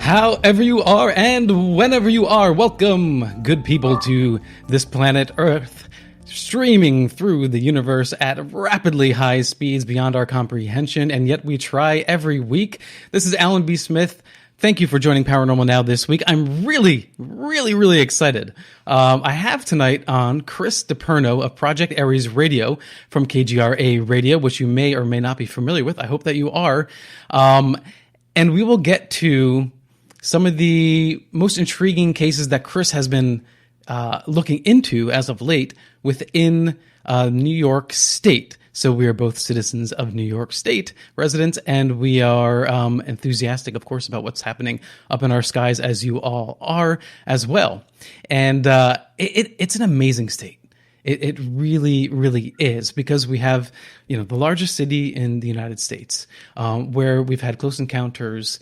However you are and whenever you are, welcome, good people, to this planet Earth, streaming through the universe at rapidly high speeds beyond our comprehension, and yet we try every week. This is Alan B. Smith. Thank you for joining Paranormal Now this week. I'm really excited. I have tonight on Chris DePerno of Project Aries Radio from KGRA Radio, which you may or may not be familiar with. I hope that you are. And we will get to some of the most intriguing cases that Chris has been looking into as of late within New York State. So we are both citizens of New York State residents, and we are enthusiastic, of course, about what's happening up in our skies, as you all are as well. And it's an amazing state. It really is, because we have, the largest city in the United States, where we've had close encounters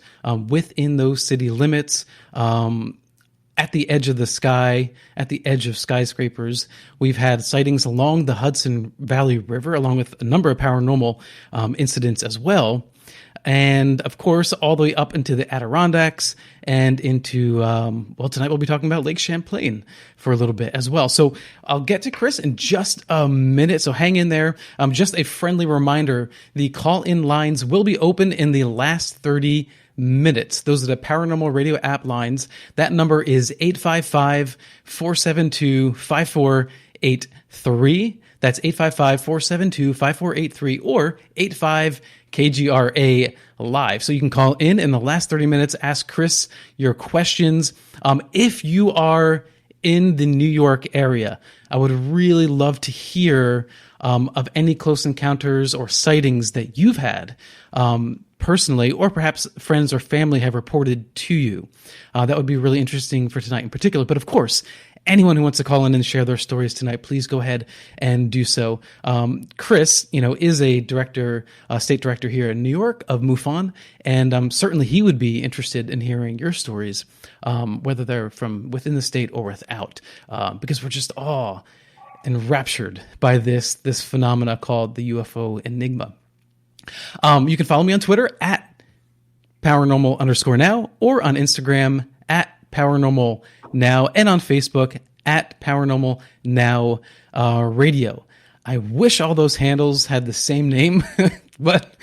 within those city limits, at the edge of the sky, at the edge of skyscrapers. We've had sightings along the Hudson Valley River, along with a number of paranormal incidents as well. And, of course, all the way up into the Adirondacks and into, tonight we'll be talking about Lake Champlain for a little bit as well. So I'll get to Chris in just a minute, so hang in there. Just a friendly reminder, the call-in lines will be open in the last 30 minutes. Those are the Paranormal Radio app lines. That number is 855-472-5483. That's 855-472-5483 or 85-KGRA Live. So you can call in the last 30 minutes, ask Chris your questions. If you are in the New York area, I would really love to hear of any close encounters or sightings that you've had personally, or perhaps friends or family have reported to you. That would be really interesting for tonight in particular. But of course, anyone who wants to call in and share their stories tonight, please go ahead and do so. Chris, is a director, state director here in New York of MUFON, and certainly he would be interested in hearing your stories, whether they're from within the state or without, because we're just all enraptured by this phenomena called the UFO enigma. You can follow me on Twitter at paranormal_now, or on Instagram at paranormal now, and on Facebook at Paranormal Now Radio. I wish all those handles had the same name, but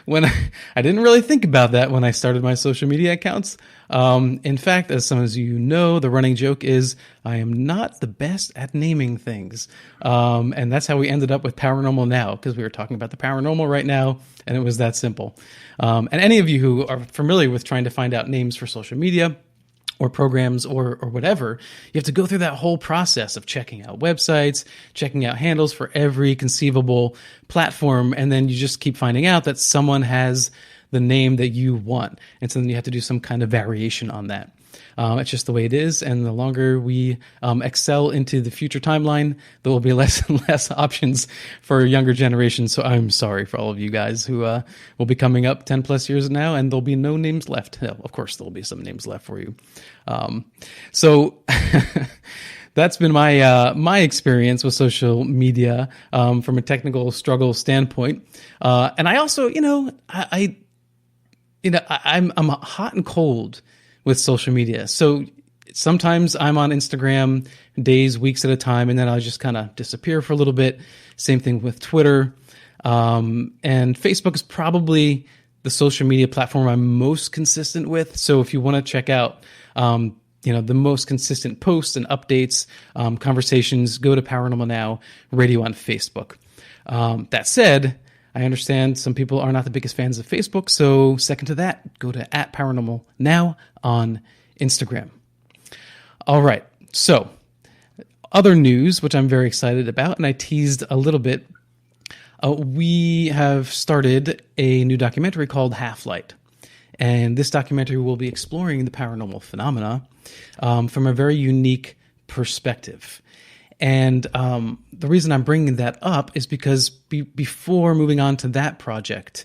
when I didn't really think about that when I started my social media accounts. In fact, as some of you know, the running joke is I am not the best at naming things. And that's how we ended up with Paranormal Now, because we were talking about the paranormal right now, and it was that simple. And any of you who are familiar with trying to find out names for social media or programs or whatever, you have to go through that whole process of checking out websites, checking out handles for every conceivable platform, and then you just keep finding out that someone has the name that you want. And so then you have to do some kind of variation on that. It's just the way it is, and the longer we excel into the future timeline, there will be less and less options for younger generations. So I'm sorry for all of you guys who will be coming up 10 plus years now, and there'll be no names left. No, of course, there'll be some names left for you. So that's been my experience with social media from a technical struggle standpoint. And I also, I'm hot and cold with social media. So sometimes I'm on Instagram days, weeks at a time, and then I'll just kind of disappear for a little bit. Same thing with Twitter. And Facebook is probably the social media platform I'm most consistent with. So if you want to check out, the most consistent posts and updates, conversations, go to Paranormal Now Radio on Facebook. That said, I understand some people are not the biggest fans of Facebook, so second to that, go to @Paranormal Now on Instagram. All right, so other news, which I'm very excited about, and I teased a little bit, we have started a new documentary called Half-Light. And this documentary will be exploring the paranormal phenomena from a very unique perspective. And the reason I'm bringing that up is because before moving on to that project,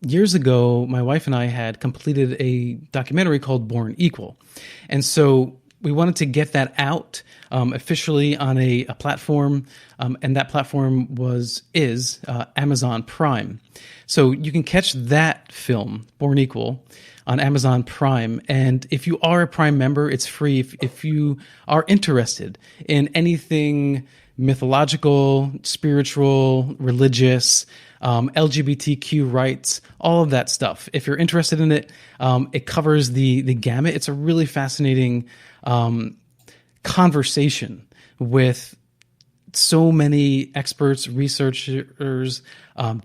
years ago, my wife and I had completed a documentary called Born Equal. And so we wanted to get that out officially on a platform, and that platform is Amazon Prime. So you can catch that film, Born Equal, on Amazon Prime. And if you are a Prime member, it's free. If you are interested in anything mythological, spiritual, religious, LGBTQ rights, all of that stuff. If you're interested in it, it covers the gamut. It's a really fascinating conversation with so many experts, researchers,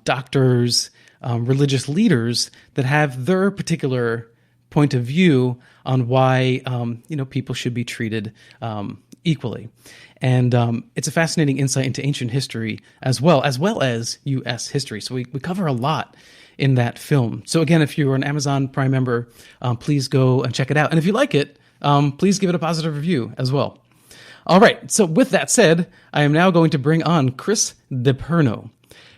doctors, religious leaders that have their particular point of view on why people should be treated equally. And it's a fascinating insight into ancient history as well as U.S. history. So we cover a lot in that film. So again, if you're an Amazon Prime member, please go and check it out. And if you like it, please give it a positive review as well. All right. So with that said, I am now going to bring on Chris DePerno,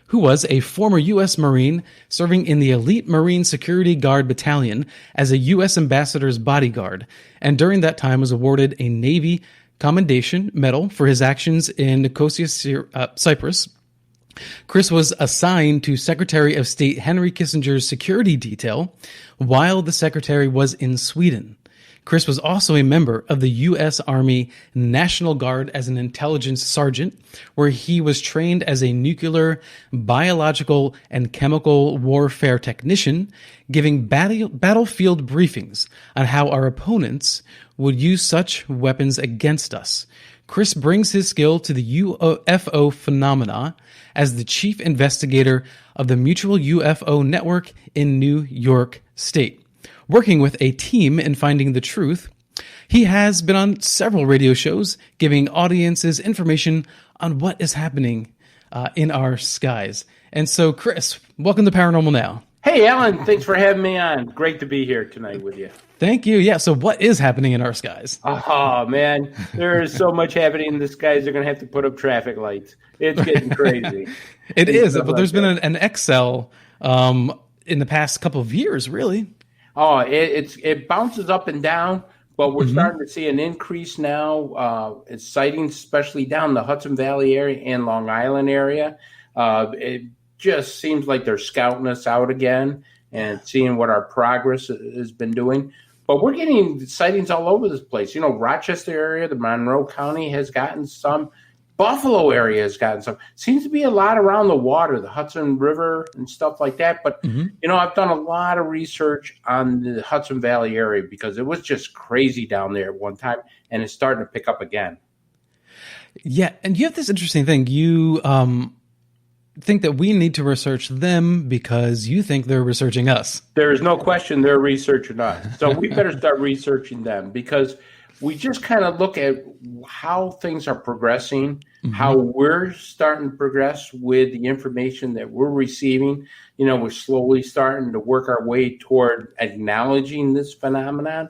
who was a former U.S. Marine serving in the elite Marine Security Guard Battalion as a U.S. ambassador's bodyguard, and during that time was awarded a Navy Commendation Medal for his actions in Nicosia, Cyprus. Chris was assigned to Secretary of State Henry Kissinger's security detail while the secretary was in Sweden. Chris was also a member of the U.S. Army National Guard as an intelligence sergeant, where he was trained as a nuclear, biological, and chemical warfare technician, giving battlefield briefings on how our opponents would use such weapons against us. Chris brings his skill to the UFO phenomena as the Chief Investigator of the Mutual UFO Network in New York State. Working with a team in finding the truth, he has been on several radio shows, giving audiences information on what is happening in our skies. And so, Chris, welcome to Paranormal Now. Hey, Alan, thanks for having me on. Great to be here tonight with you. Thank you. Yeah, so what is happening in our skies? Oh, man, there is so much happening in the skies. They're going to have to put up traffic lights. It's getting crazy. It is, but there's been an XL in the past couple of years, really. Oh, it bounces up and down, but we're starting to see an increase now. It's sightings, especially down the Hudson Valley area and Long Island area. It just seems like they're scouting us out again and seeing what our progress has been doing. But we're getting sightings all over this place. You know, Rochester area, the Monroe County has gotten some. Buffalo area has gotten some. Seems to be a lot around the water, the Hudson River and stuff like that. But, I've done a lot of research on the Hudson Valley area because it was just crazy down there at one time, and it's starting to pick up again. Yeah, and you have this interesting thing. You think that we need to research them because you think they're researching us. There is no question they're researching us. So we better start researching them because we just kind of look at how things are progressing, how we're starting to progress with the information that we're receiving. You know, we're slowly starting to work our way toward acknowledging this phenomenon.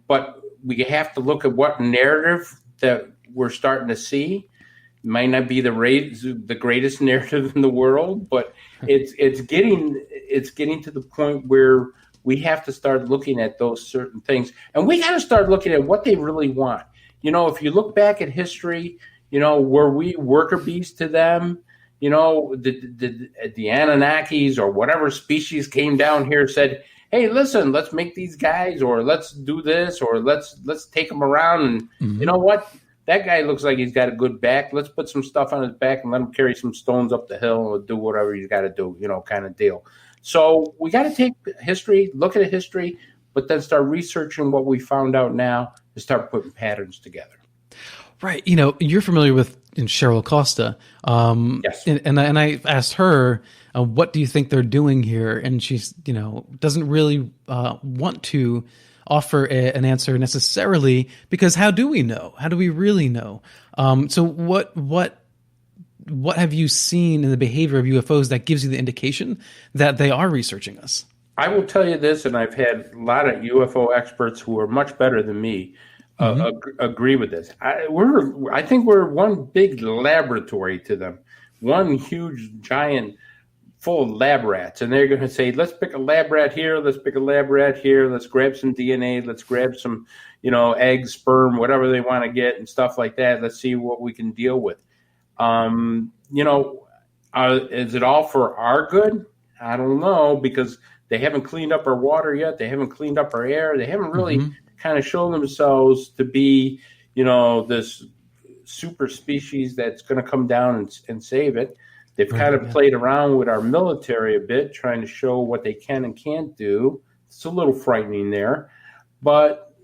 But we have to look at what narrative that we're starting to see. It might not be the greatest narrative in the world, but it's getting to the point where we have to start looking at those certain things. And we got to start looking at what they really want. You know, if you look back at history, were we worker bees to them? The Anunnakis or whatever species came down here said, hey, listen, let's make these guys, or let's do this, or let's take them around. And you know what? That guy looks like he's got a good back. Let's put some stuff on his back and let him carry some stones up the hill or do whatever he's got to do, kind of deal. So we got to take history, look at history, but then start researching what we found out now and start putting patterns together. Right. You're familiar with Cheryl Costa. Yes. And I asked her, what do you think they're doing here? And she's, doesn't really want to offer an answer necessarily, because how do we know? How do we really know? So what have you seen in the behavior of UFOs that gives you the indication that they are researching us? I will tell you this, and I've had a lot of UFO experts who are much better than me agree with this. I think we're one big laboratory to them, one huge giant full of lab rats, and they're going to say, let's pick a lab rat here, let's pick a lab rat here, let's grab some DNA, let's grab some, eggs, sperm, whatever they want to get and stuff like that. Let's see what we can deal with. Is it all for our good? I don't know, because they haven't cleaned up our water yet. They haven't cleaned up our air. They haven't really kind of shown themselves to be, this super species that's going to come down and save it. They've kind of played around with our military a bit, trying to show what they can and can't do. It's a little frightening there. But,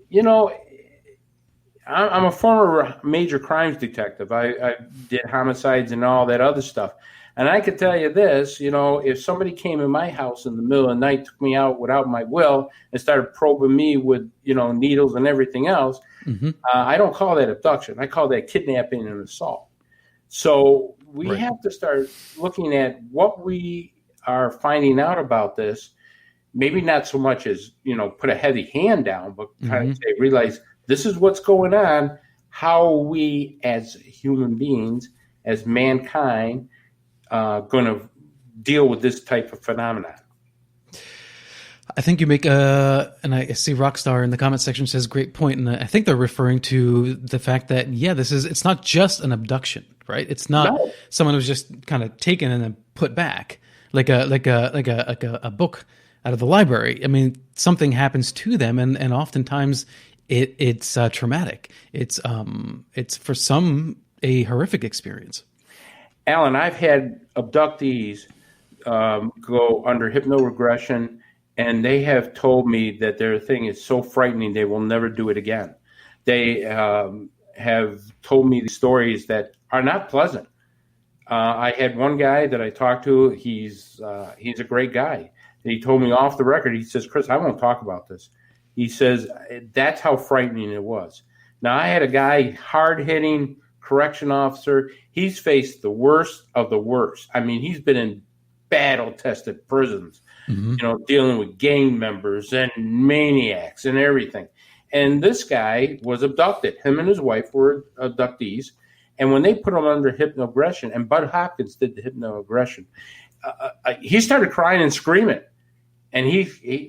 I'm a former major crimes detective. I did homicides and all that other stuff. And I could tell you this, if somebody came in my house in the middle of the night, took me out without my will, and started probing me with, needles and everything else, I don't call that abduction. I call that kidnapping and assault. So we have to start looking at what we are finding out about this. Maybe not so much as, put a heavy hand down, but kind of realize this is what's going on, how we as human beings, as mankind, going to deal with this type of phenomenon. I think you make and I see Rockstar in the comment section says great point, and I think they're referring to the fact that it's not just an abduction, right? It's not someone who's just kind of taken and then put back like a book out of the library. I mean, something happens to them, and oftentimes it's traumatic. It's for some a horrific experience. Alan, I've had abductees go under hypnoregression, and they have told me that their thing is so frightening they will never do it again. They have told me stories that are not pleasant. I had one guy that I talked to. He's a great guy. He told me off the record, he says, Chris, I won't talk about this. He says, that's how frightening it was. Now, I had a guy, hard-hitting correction officer. He's faced the worst of the worst. I mean, he's been in battle-tested prisons, dealing with gang members and maniacs and everything. And this guy was abducted. Him and his wife were abductees. And when they put him under hypnoaggression, and Bud Hopkins did the hypnoaggression, he started crying and screaming. And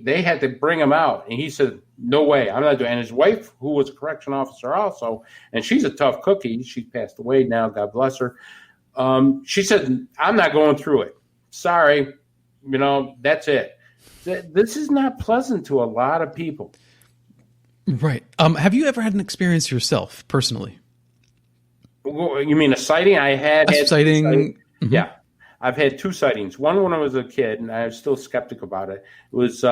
they had to bring him out. And he said, no way, I'm not doing it. And his wife, who was a correction officer also, and she's a tough cookie. She passed away now, God bless her. She said, I'm not going through it. Sorry, that's it. This is not pleasant to a lot of people. Right. Have you ever had an experience yourself, personally? You mean a sighting? I had a sighting. Yeah. I've had two sightings. One when I was a kid, and I was still skeptical about it. It was,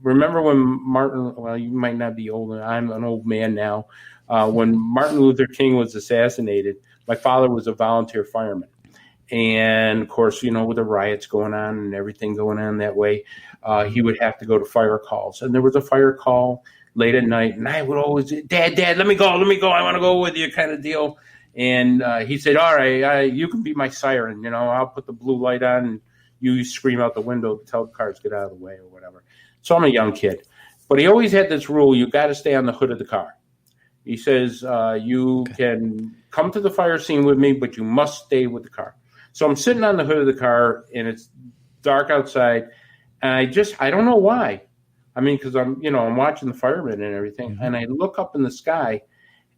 remember when Martin, well, you might not be old, I'm an old man now. When Martin Luther King was assassinated, my father was a volunteer fireman. And, of course, with the riots going on and everything going on that way, he would have to go to fire calls. And there was a fire call late at night, and I would always, Dad, let me go, I want to go with you kind of deal. And he said, all right, you can be my siren. I'll put the blue light on and you scream out the window to tell the cars get out of the way or whatever. So I'm a young kid. But he always had this rule, you got to stay on the hood of the car. He says, you can come to the fire scene with me, but you must stay with the car. So I'm sitting on the hood of the car, and it's dark outside. And I don't know why. I mean, because I'm watching the firemen and everything. And I look up in the sky,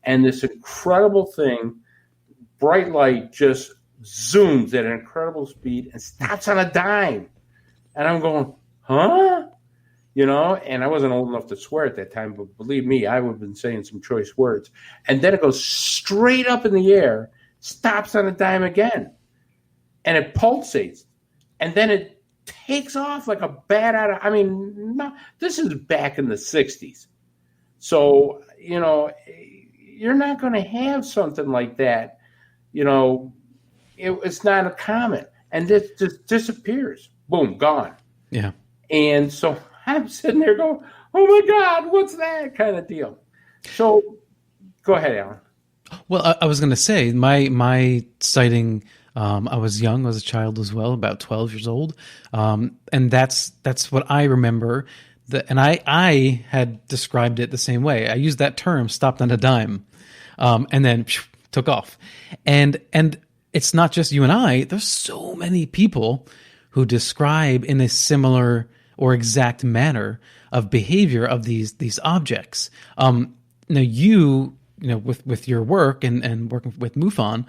and this incredible thing, bright light, just zooms at an incredible speed and stops on a dime. And I'm going, huh? And I wasn't old enough to swear at that time, but believe me, I would have been saying some choice words. And then it goes straight up in the air, stops on a dime again, and it pulsates. And then it takes off like a bat out of, this is back in the 60s. So, you're not going to have something like that. It's not a common, and this just disappears. Boom, gone. Yeah. And so I'm sitting there going, oh my God, what's that kind of deal? So go ahead, Alan. Well, I was going to say my sighting, I was young, I was a child as well, about 12 years old. And that's what I remember. And I had described it the same way. I used that term, stopped on a dime, and then took off. And it's not just you and I. There's so many people who describe in a similar or exact manner of behavior of these objects. Now with your work and working with MUFON,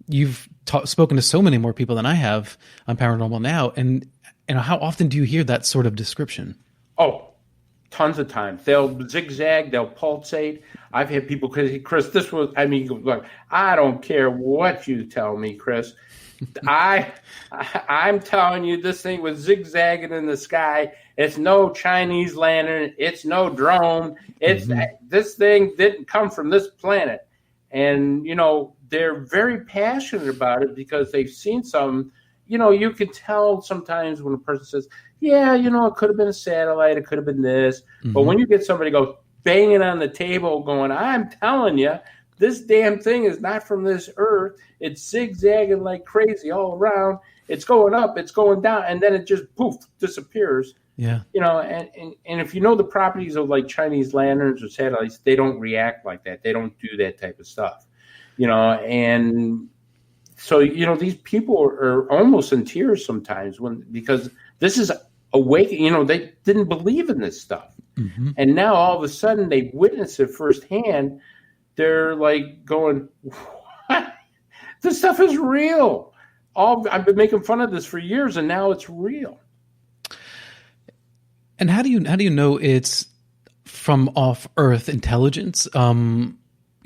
you've spoken to so many more people than I have on Paranormal Now, and how often do you hear that sort of description? Oh, tons of times. They'll zigzag, they'll pulsate. I've had people, Chris, look, I don't care what you tell me, Chris. I'm telling you, this thing was zigzagging in the sky. It's no Chinese lantern. It's no drone. This thing didn't come from this planet. And, they're very passionate about it because they've seen some, you can tell sometimes when a person says, yeah, it could have been a satellite. It could have been this. Mm-hmm. But when you get somebody go banging on the table going, I'm telling you, this damn thing is not from this earth. It's zigzagging like crazy all around. It's going up, it's going down, and then it just poof disappears. Yeah. And if you know the properties of like Chinese lanterns or satellites, they don't react like that. They don't do that type of stuff. And so these people are almost in tears sometimes because this is awakening. They didn't believe in this stuff, and now all of a sudden they witness it firsthand. They're like going, what? This stuff is real. I've been making fun of this for years, and now it's real. And how do you know it's from off-Earth intelligence?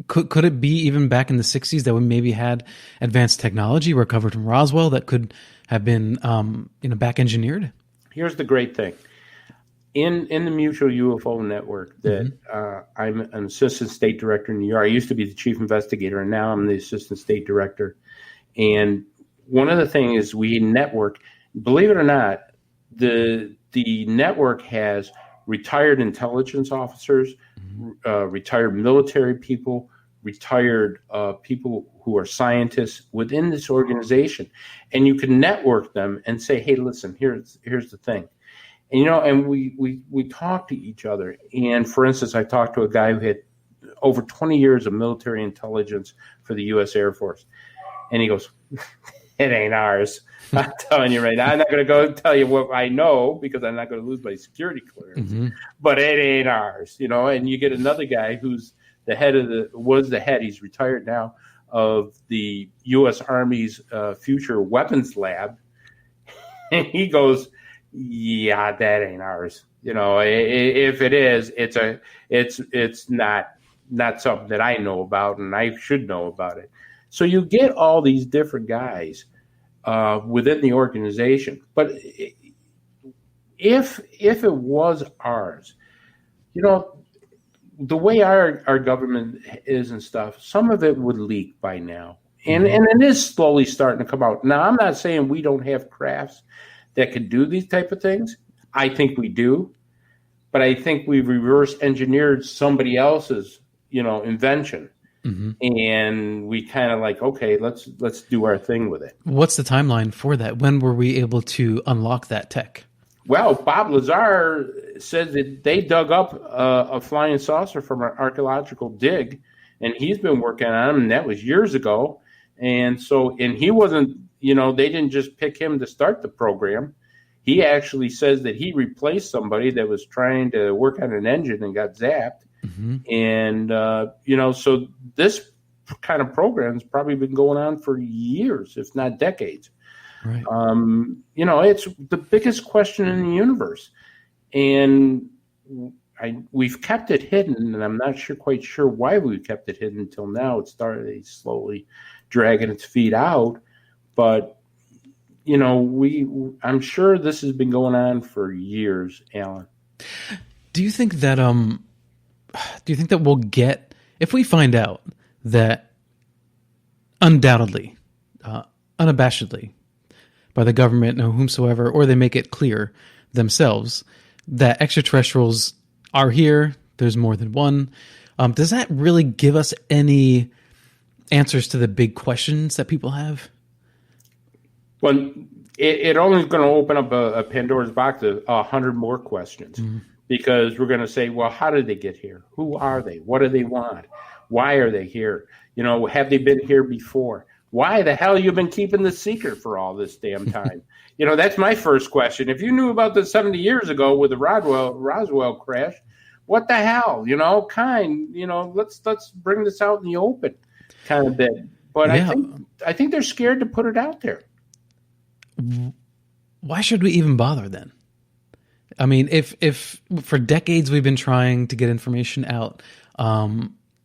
Could it be even back in the 60s that we maybe had advanced technology recovered from Roswell that could have been back engineered? Here's the great thing. In the Mutual UFO Network that I'm an assistant state director in New York. I used to be the chief investigator, and now I'm the assistant state director. And one of the things is we network, believe it or not, the network has retired intelligence officers, retired military people, retired people who are scientists within this organization. And you can network them and say, hey, listen, here's the thing. And, and we talk to each other. And for instance, I talked to a guy who had over 20 years of military intelligence for the U.S. Air Force. And he goes, it ain't ours. I'm telling you right now. I'm not going to go tell you what I know because I'm not going to lose my security clearance. But it ain't ours, And you get another guy who's was the head, he's retired now, of the U.S. Army's future weapons lab. And he goes, yeah, that ain't ours. If it is, it's not something that I know about, and I should know about it. So you get all these different guys within the organization. But if it was ours, the way our government is and stuff, some of it would leak by now. And it is slowly starting to come out. Now, I'm not saying we don't have crafts that can do these type of things. I think we do. But I think we've reverse engineered somebody else's, invention. And we kind of like, okay, let's do our thing with it. What's the timeline for that? When were we able to unlock that tech? Well, Bob Lazar says that they dug up a flying saucer from an archaeological dig, and he's been working on them, and that was years ago. And he wasn't, they didn't just pick him to start the program. He actually says that he replaced somebody that was trying to work on an engine and got zapped. And, so this kind of program has probably been going on for years, if not decades. Right. It's the biggest question in the universe. And we've kept it hidden, and I'm not quite sure why we kept it hidden until now. It started slowly dragging its feet out. But, I'm sure this has been going on for years, Alan. Do you think that we'll get, if we find out that undoubtedly, unabashedly, by the government or whomsoever, or they make it clear themselves that extraterrestrials are here, there's more than one, does that really give us any answers to the big questions that people have? Well, it only is going to open up a Pandora's box of 100 more questions. Because we're going to say, well, how did they get here? Who are they? What do they want? Why are they here? Have they been here before? why the hell you been keeping this secret for all this damn time? That's my first question. If you knew about this 70 years ago with the Roswell crash, what the hell? Let's bring this out in the open, kind of bit. But yeah. I think they're scared to put it out there. Why should we even bother then? I mean, if for decades we've been trying to get information out,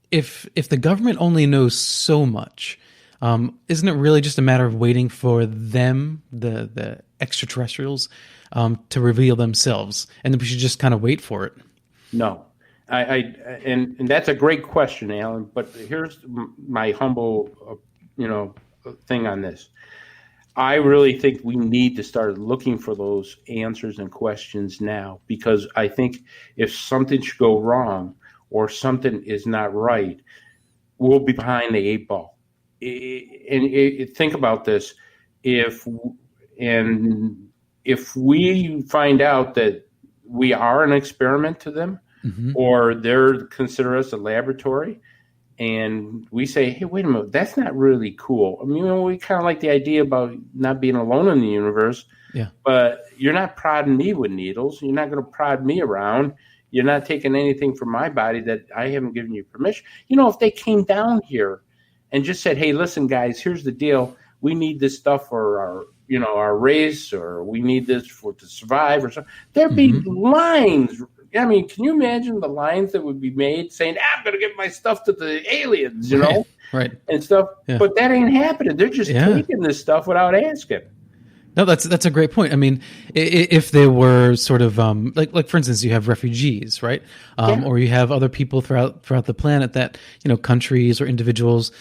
if the government only knows so much, isn't it really just a matter of waiting for them, the extraterrestrials, to reveal themselves, and then we should just kind of wait for it? No, and that's a great question, Alan. But here's my humble, thing on this. I really think we need to start looking for those answers and questions now, because I think if something should go wrong or something is not right, we'll be behind the 8 ball. Think about this: if we find out that we are an experiment to them, or they're consider us a laboratory, and we say, hey, wait a minute, that's not really cool. I mean, we kind of like the idea about not being alone in the universe. Yeah. But you're not prodding me with needles. You're not going to prod me around. You're not taking anything from my body that I haven't given you permission. If they came down here and just said, hey, listen, guys, here's the deal. We need this stuff for our race, or we need this to survive, or something. There'd be lines. I mean, can you imagine the lines that would be made saying, I'm going to give my stuff to the aliens, right. and stuff. Yeah. But that ain't happening. They're just taking this stuff without asking. No, that's a great point. I mean, if they were sort of like for instance, you have refugees, right? Or you have other people throughout the planet that countries or individuals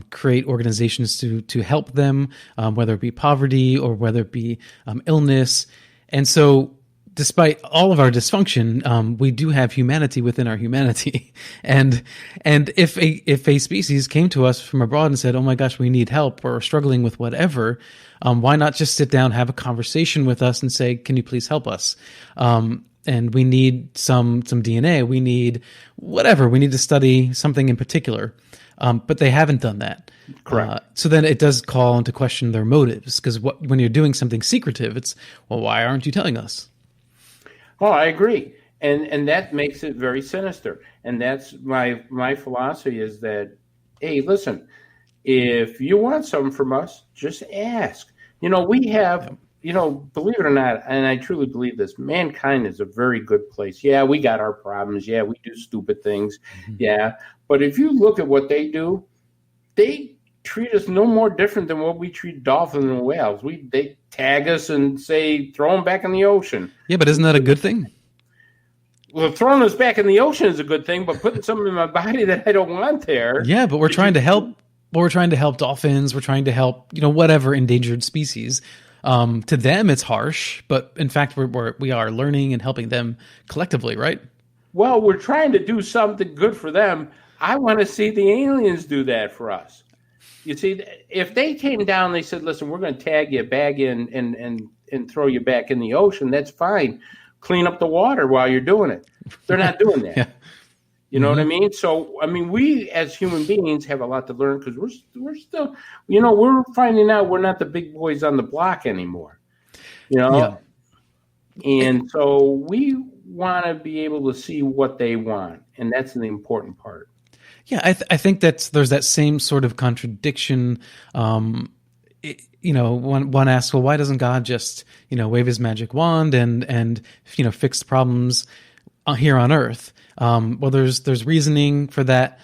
create organizations to help them, whether it be poverty or whether it be illness, and so. Despite all of our dysfunction, we do have humanity within our humanity, and if a species came to us from abroad and said, "Oh my gosh, we need help," or struggling with whatever, why not just sit down, have a conversation with us, and say, "Can you please help us?" And we need some DNA. We need whatever. We need to study something in particular, but they haven't done that. Correct. So then it does call into question their motives, because when you're doing something secretive, it's, well, why aren't you telling us? Oh, I agree. And that makes it very sinister. And that's my philosophy is that, hey, listen, if you want something from us, just ask. We have, believe it or not, and I truly believe this, mankind is a very good place. Yeah, we got our problems. Yeah, we do stupid things. Yeah. But if you look at what they do, they treat us no more different than what we treat dolphins and whales. They tag us and say, throw them back in the ocean. Yeah, but isn't that a good thing? Well, throwing us back in the ocean is a good thing, but putting something in my body that I don't want there. Yeah, but we're trying to help. Well, we're trying to help dolphins. We're trying to help, whatever endangered species. To them, it's harsh, but in fact, we are learning and helping them collectively, right? Well, we're trying to do something good for them. I want to see the aliens do that for us. You see, if they came down, they said, listen, we're going to tag you, bag you, and throw you back in the ocean, that's fine. Clean up the water while you're doing it. They're not doing that. Yeah. You know what I mean? So, I mean, we as human beings have a lot to learn, because we're still, we're finding out we're not the big boys on the block anymore. Yeah. And so we want to be able to see what they want, and that's the important part. Yeah, I think there's that same sort of contradiction. One asks, well, why doesn't God just wave his magic wand and fix problems here on Earth? Well, there's reasoning for that.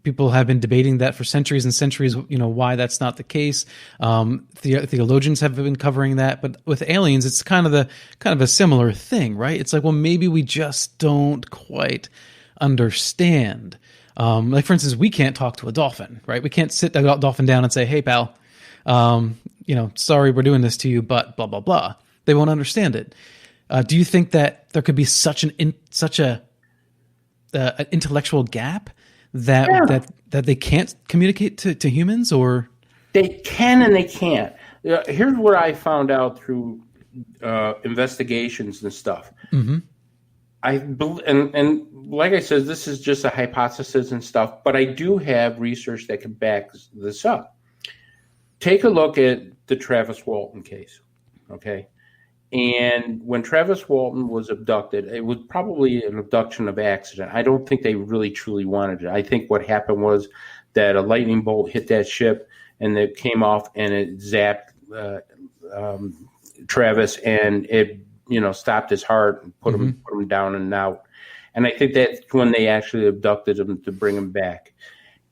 People have been debating that for centuries and centuries. Why that's not the case. Theologians have been covering that, but with aliens, it's kind of a similar thing, right? It's like, well, maybe we just don't quite understand. Like, for instance, we can't talk to a dolphin, right? We can't sit a dolphin down and say, hey, pal, sorry we're doing this to you, but blah, blah, blah. They won't understand it. Do you think that there could be such an intellectual gap that they can't communicate to humans, or? They can and they can't. Here's what I found out through investigations and stuff. Mm-hmm. And like I said, this is just a hypothesis and stuff, but I do have research that can back this up. take a look at the Travis Walton case, okay? And when Travis Walton was abducted, it was probably an abduction of accident. I don't think they really truly wanted it. I think what happened was that a lightning bolt hit that ship, and it came off and it zapped Travis, and it stopped his heart and put him down and out. And I think that's when they actually abducted him to bring him back.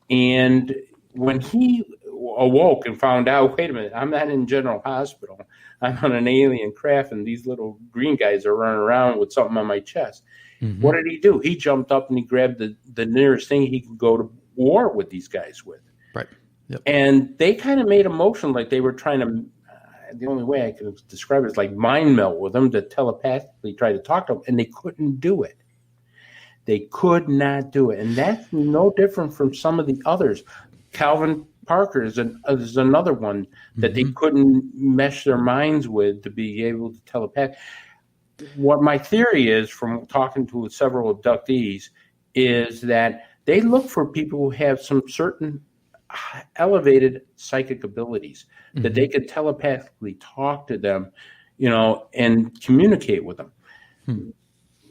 And when he awoke and found out, wait a minute, I'm not in General Hospital. I'm on an alien craft, and these little green guys are running around with something on my chest. Mm-hmm. What did he do? He jumped up and he grabbed the nearest thing he could go to war with these guys with. Right. Yep. And they kind of made a motion like they were trying to, the only way I could describe it is like mind melt with them, to telepathically try to talk to them, and they couldn't do it. They could not do it. And that's no different from some of the others. Calvin Parker is another one that they couldn't mesh their minds with to be able to telepath. What my theory is, from talking to several abductees, is that they look for people who have some certain elevated psychic abilities, that they could telepathically talk to them, and communicate with them.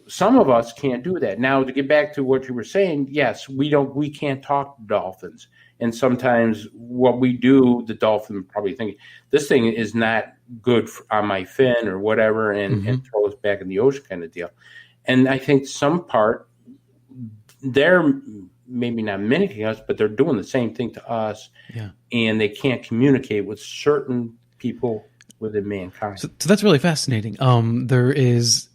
Some of us can't do that. Now, to get back to what you were saying, yes, we can't talk to dolphins. And sometimes what we do, the dolphin probably thinking, this thing is not good on my fin or whatever, and throw us back in the ocean kind of deal. And I think some part, they're maybe not mimicking us, but they're doing the same thing to us. Yeah. And they can't communicate with certain people within mankind. So that's really fascinating. There is...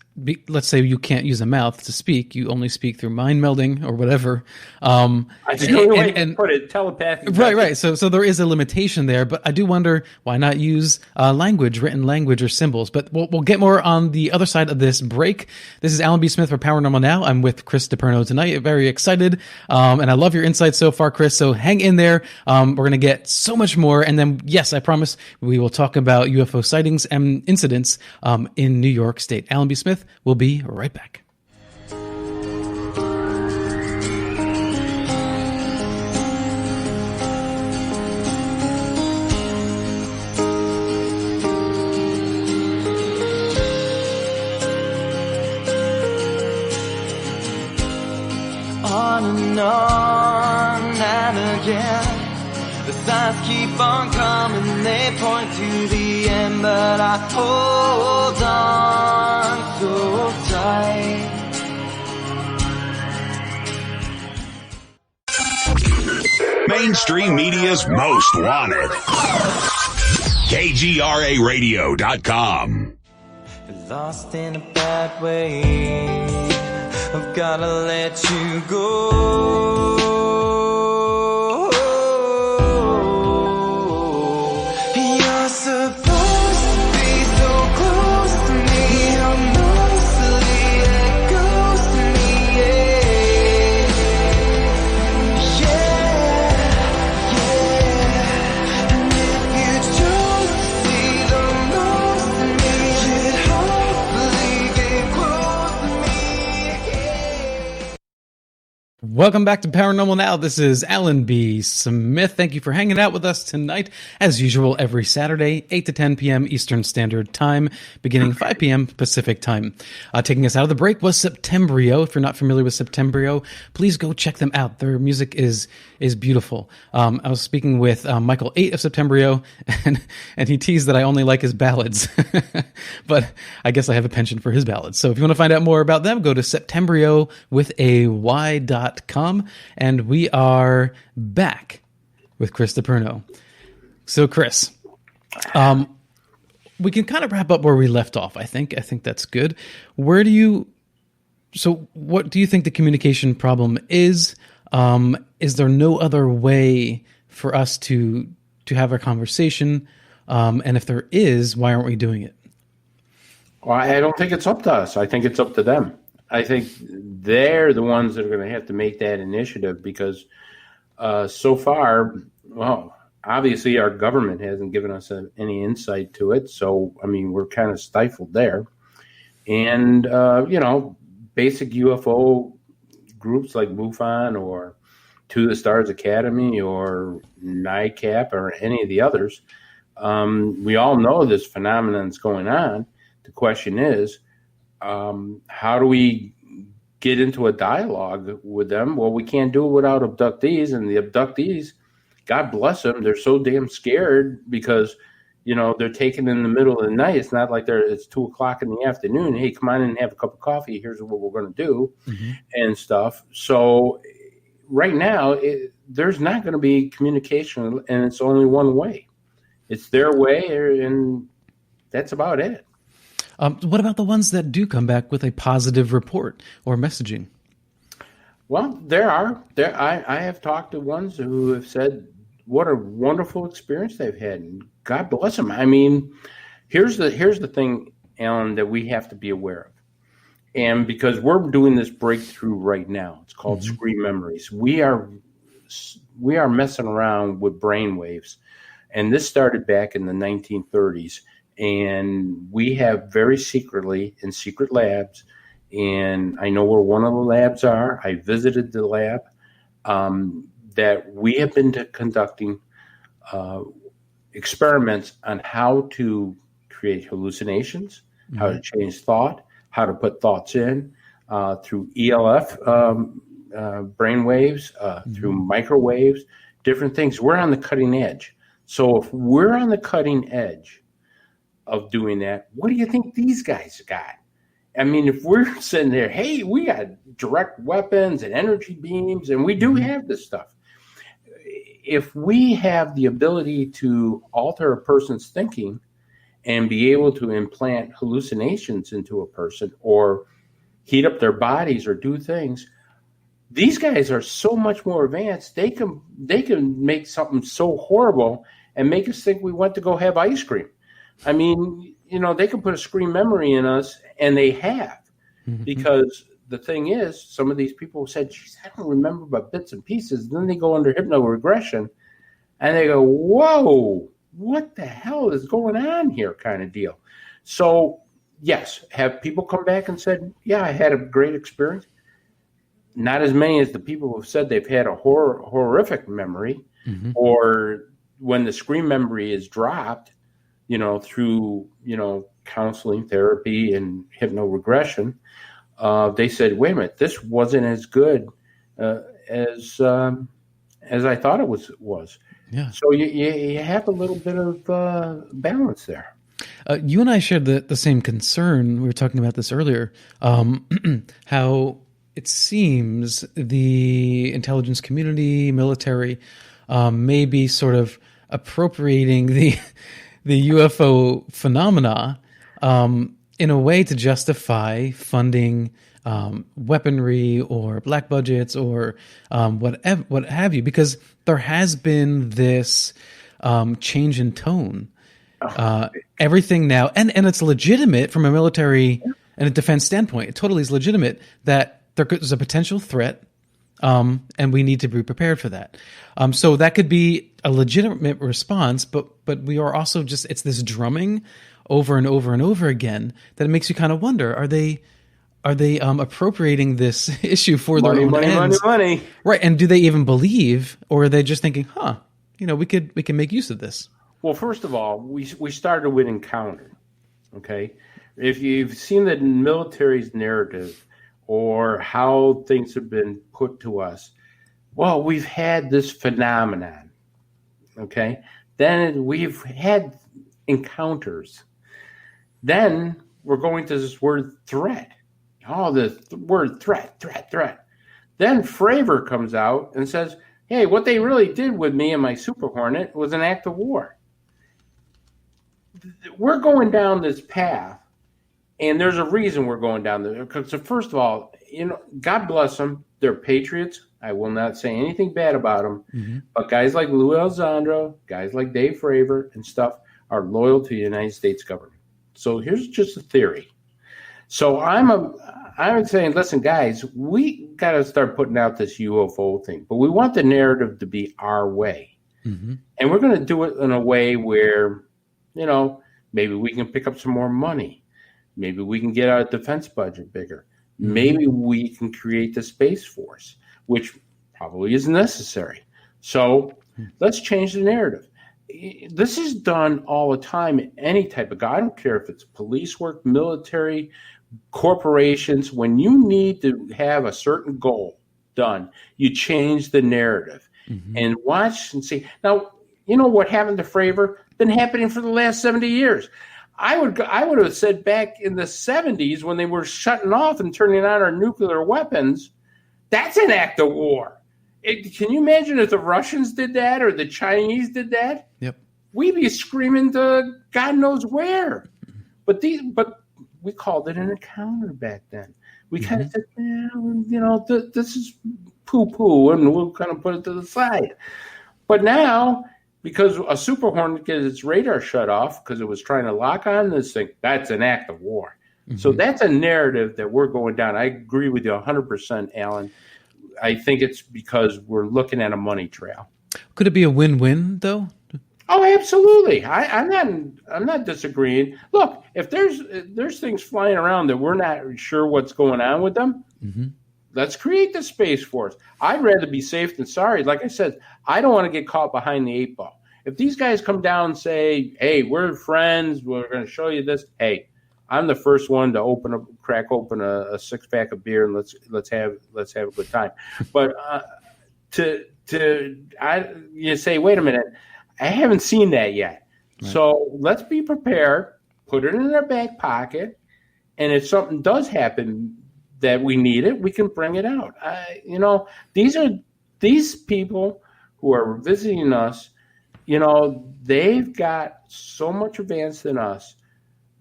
let's say you can't use a mouth to speak, you only speak through mind melding or whatever. That's the only way to put it, telepathy. Right. So there is a limitation there, but I do wonder, why not use language, written language or symbols? But we'll get more on the other side of this break. This is Alan B. Smith for Paranormal Now. I'm with Chris DePerno tonight. Very excited. And I love your insights so far, Chris. So hang in there. We're going to get so much more. And then, yes, I promise we will talk about UFO sightings and incidents in New York State. Alan B. Smith. We'll be right back. On and again, the signs keep on coming, they point to the end, but I hold on so tight. Mainstream media's most wanted. KGRAradio.com. Lost in a bad way, I've gotta let you go. You're supposed to be so close to me, how mostly it goes to me, yeah. And if you chose to see the most of me, you'd hopefully get close to me, yeah. Welcome back to Paranormal Now. This is Alan B. Smith. Thank you for hanging out with us tonight. As usual, every Saturday, 8 to 10 p.m. Eastern Standard Time, beginning 5 p.m. Pacific Time. Taking us out of the break was Septembrio. If you're not familiar with Septembrio, please go check them out. Their music is beautiful. I was speaking with Michael 8 of Septembrio, and he teased that I only like his ballads. But I guess I have a penchant for his ballads. So if you want to find out more about them, go to septembrio.com. And we are back with Chris DePerno. So, Chris, we can kind of wrap up where we left off, I think. I think that's good. What do you think the communication problem is? Is there no other way for us to have a conversation? And if there is, why aren't we doing it? Well, I don't think it's up to us. I think it's up to them. I think they're the ones that are going to have to make that initiative, because so far, well, obviously our government hasn't given us any insight to it. So, I mean, we're kind of stifled there. And, basic UFO groups like MUFON or To the Stars Academy or NICAP or any of the others. We all know this phenomenon is going on. The question is, how do we get into a dialogue with them? Well, we can't do it without abductees, and the abductees, God bless them, they're so damn scared because, they're taken in the middle of the night. It's not like it's 2:00 in the afternoon. Hey, come on in and have a cup of coffee. Here's what we're going to do and stuff. So right now, there's not going to be communication, and it's only one way. It's their way, and that's about it. What about the ones that do come back with a positive report or messaging? Well, there are. I have talked to ones who have said what a wonderful experience they've had, and God bless them. I mean, here's the thing, Alan, that we have to be aware of. And because we're doing this breakthrough right now, it's called Screen Memories. We are messing around with brain waves, and this started back in the 1930s. And we have very secretly in secret labs, and I know where one of the labs are. I visited the lab that we have been conducting experiments on how to create hallucinations, how to change thought, how to put thoughts in through ELF brain waves, through microwaves, different things. We're on the cutting edge. So if we're on the cutting edge of doing that, what do you think these guys got? I mean, if we're sitting there, hey, we got direct weapons and energy beams, and we do have this stuff. If we have the ability to alter a person's thinking and be able to implant hallucinations into a person or heat up their bodies or do things, these guys are so much more advanced. They can make something so horrible and make us think we went to go have ice cream. I mean, they can put a screen memory in us, and they have. Because the thing is, some of these people said, geez, I don't remember but bits and pieces. Then they go under hypnoregression, and they go, whoa, what the hell is going on here kind of deal. So, yes, have people come back and said, yeah, I had a great experience? Not as many as the people who have said they've had a horrific memory, or when the screen memory is dropped, through, counseling, therapy, and hypnoregression, they said, wait a minute, this wasn't as good as I thought it was. Yeah. So you have a little bit of balance there. You and I shared the same concern. We were talking about this earlier, how it seems the intelligence community, military, may be sort of appropriating the UFO phenomena in a way to justify funding weaponry or black budgets or what have you, because there has been this change in tone. Everything now, and it's legitimate from a military and a defense standpoint. It totally is legitimate that there's a potential threat, and we need to be prepared for that. So that could be a legitimate response, but we are also it's this drumming over and over and over again that it makes you kind of wonder: are they appropriating this issue for their own ends? Money. Right? And do they even believe, or are they just thinking, we can make use of this? Well, first of all, we started with encounter. Okay, if you've seen the military's narrative or how things have been put to us, well, we've had this phenomenon. Okay, then we've had encounters. Then we're going to this word threat. Oh, the word threat. Then Fravor comes out and says, hey, what they really did with me and my Super Hornet was an act of war. We're going down this path, and there's a reason we're going down there. Because first of all, God bless them. They're patriots. I will not say anything bad about them. Mm-hmm. But guys like Lou Elizondo, guys like Dave Fravor and stuff are loyal to the United States government. So here's just a theory. So I'm saying, listen, guys, we got to start putting out this UFO thing, but we want the narrative to be our way. Mm-hmm. And we're going to do it in a way where, maybe we can pick up some more money. Maybe we can get our defense budget bigger. Mm-hmm. Maybe we can create the Space Force, which probably isn't necessary. So let's change the narrative. This is done all the time in any type of I don't care if it's police work, military, corporations. When you need to have a certain goal done, you change the narrative and watch and see. Now, you know what happened to Fravor? Been happening for the last 70 years. I would have said back in the 70s when they were shutting off and turning on our nuclear weapons, that's an act of war. Can you imagine if the Russians did that or the Chinese did that? Yep. We'd be screaming to God knows where. But we called it an encounter back then. We kind of said, this is poo-poo, and we'll kind of put it to the side. But now, because a Super Hornet gets its radar shut off because it was trying to lock on this thing, that's an act of war. So that's a narrative that we're going down. I agree with you 100%, Alan. I think it's because we're looking at a money trail. Could it be a win-win, though? Oh, absolutely. I'm not disagreeing. Look, if there's things flying around that we're not sure what's going on with them, let's create the Space Force. I'd rather be safe than sorry. Like I said, I don't want to get caught behind the 8 ball. If these guys come down and say, "Hey, we're friends. We're going to show you this," hey, I'm the first one to crack open a 6-pack of beer and let's have a good time. But you say, wait a minute, I haven't seen that yet. Right. So let's be prepared. Put it in our back pocket, and if something does happen that we need it, we can bring it out. These people who are visiting us. They've got so much advanced than us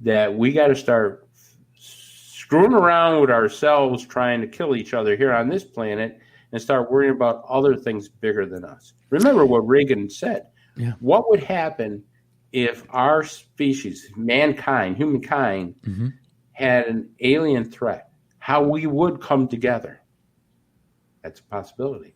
that we got to start screwing around with ourselves trying to kill each other here on this planet and start worrying about other things bigger than us. Remember what Reagan said. Yeah. What would happen if our species, humankind, had an alien threat? How we would come together. That's a possibility.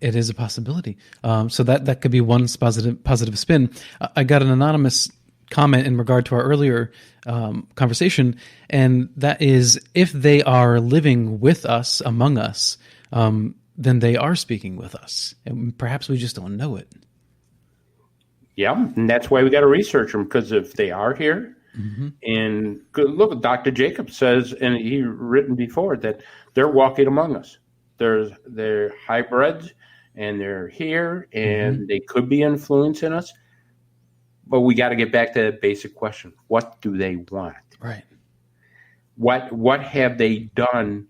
It is a possibility. So that could be one positive spin. I got an anonymous comment in regard to our earlier conversation, and that is, if they are living with us, among us, then they are speaking with us, and perhaps we just don't know it. Yeah, and that's why we got to research them, because if they are here, and look, Dr. Jacob says, and he written before, that they're walking among us. They're hybrids, and they're here, and they could be influencing us. But we got to get back to the basic question. What do they want? Right. What have they done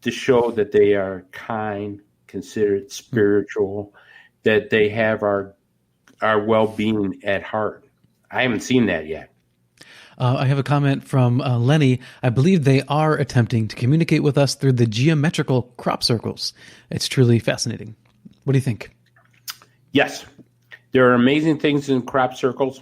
to show that they are kind, considerate, spiritual, that they have our well-being at heart? I haven't seen that yet. I have a comment from Lenny. I believe they are attempting to communicate with us through the geometrical crop circles. It's truly fascinating. What do you think? Yes. There are amazing things in crop circles.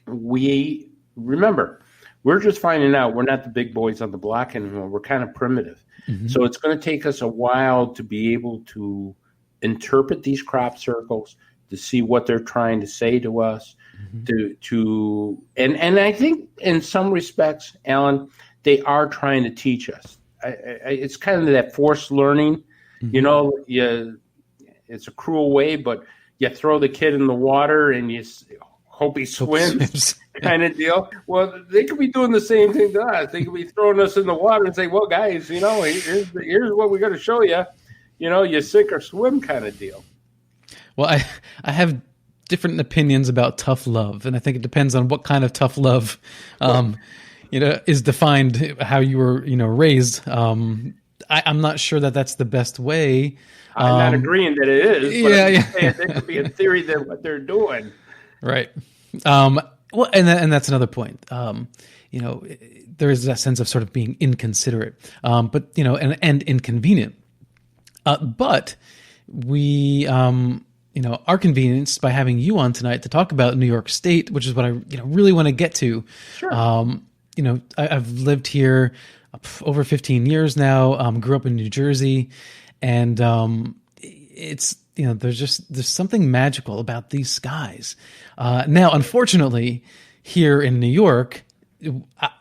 Remember, we're just finding out we're not the big boys on the block anymore. We're kind of primitive. So it's going to take us a while to be able to interpret these crop circles, to see what they're trying to say to us, and I think in some respects, Alan, they are trying to teach us. It's kind of that forced learning, it's a cruel way, but you throw the kid in the water and you hope he swims kind of deal. Well, they could be doing the same thing to us. They could be throwing us in the water and say, well, guys, here's what we're going to show you. You sink or swim kind of deal. Well, I have different opinions about tough love, and I think it depends on what kind of tough love, is defined, how you were, raised. I'm not sure that that's the best way. I'm not agreeing that it is, but I'm just saying there could be a theory that what they're doing. Right. Well, and that's another point. There is that sense of sort of being inconsiderate, but and inconvenient. But we, are convenienced by having you on tonight to talk about New York State, which is what I, really want to get to. Sure. I've lived here over 15 years now. Grew up in New Jersey, and it's there's something magical about these skies. Now, unfortunately, here in New York,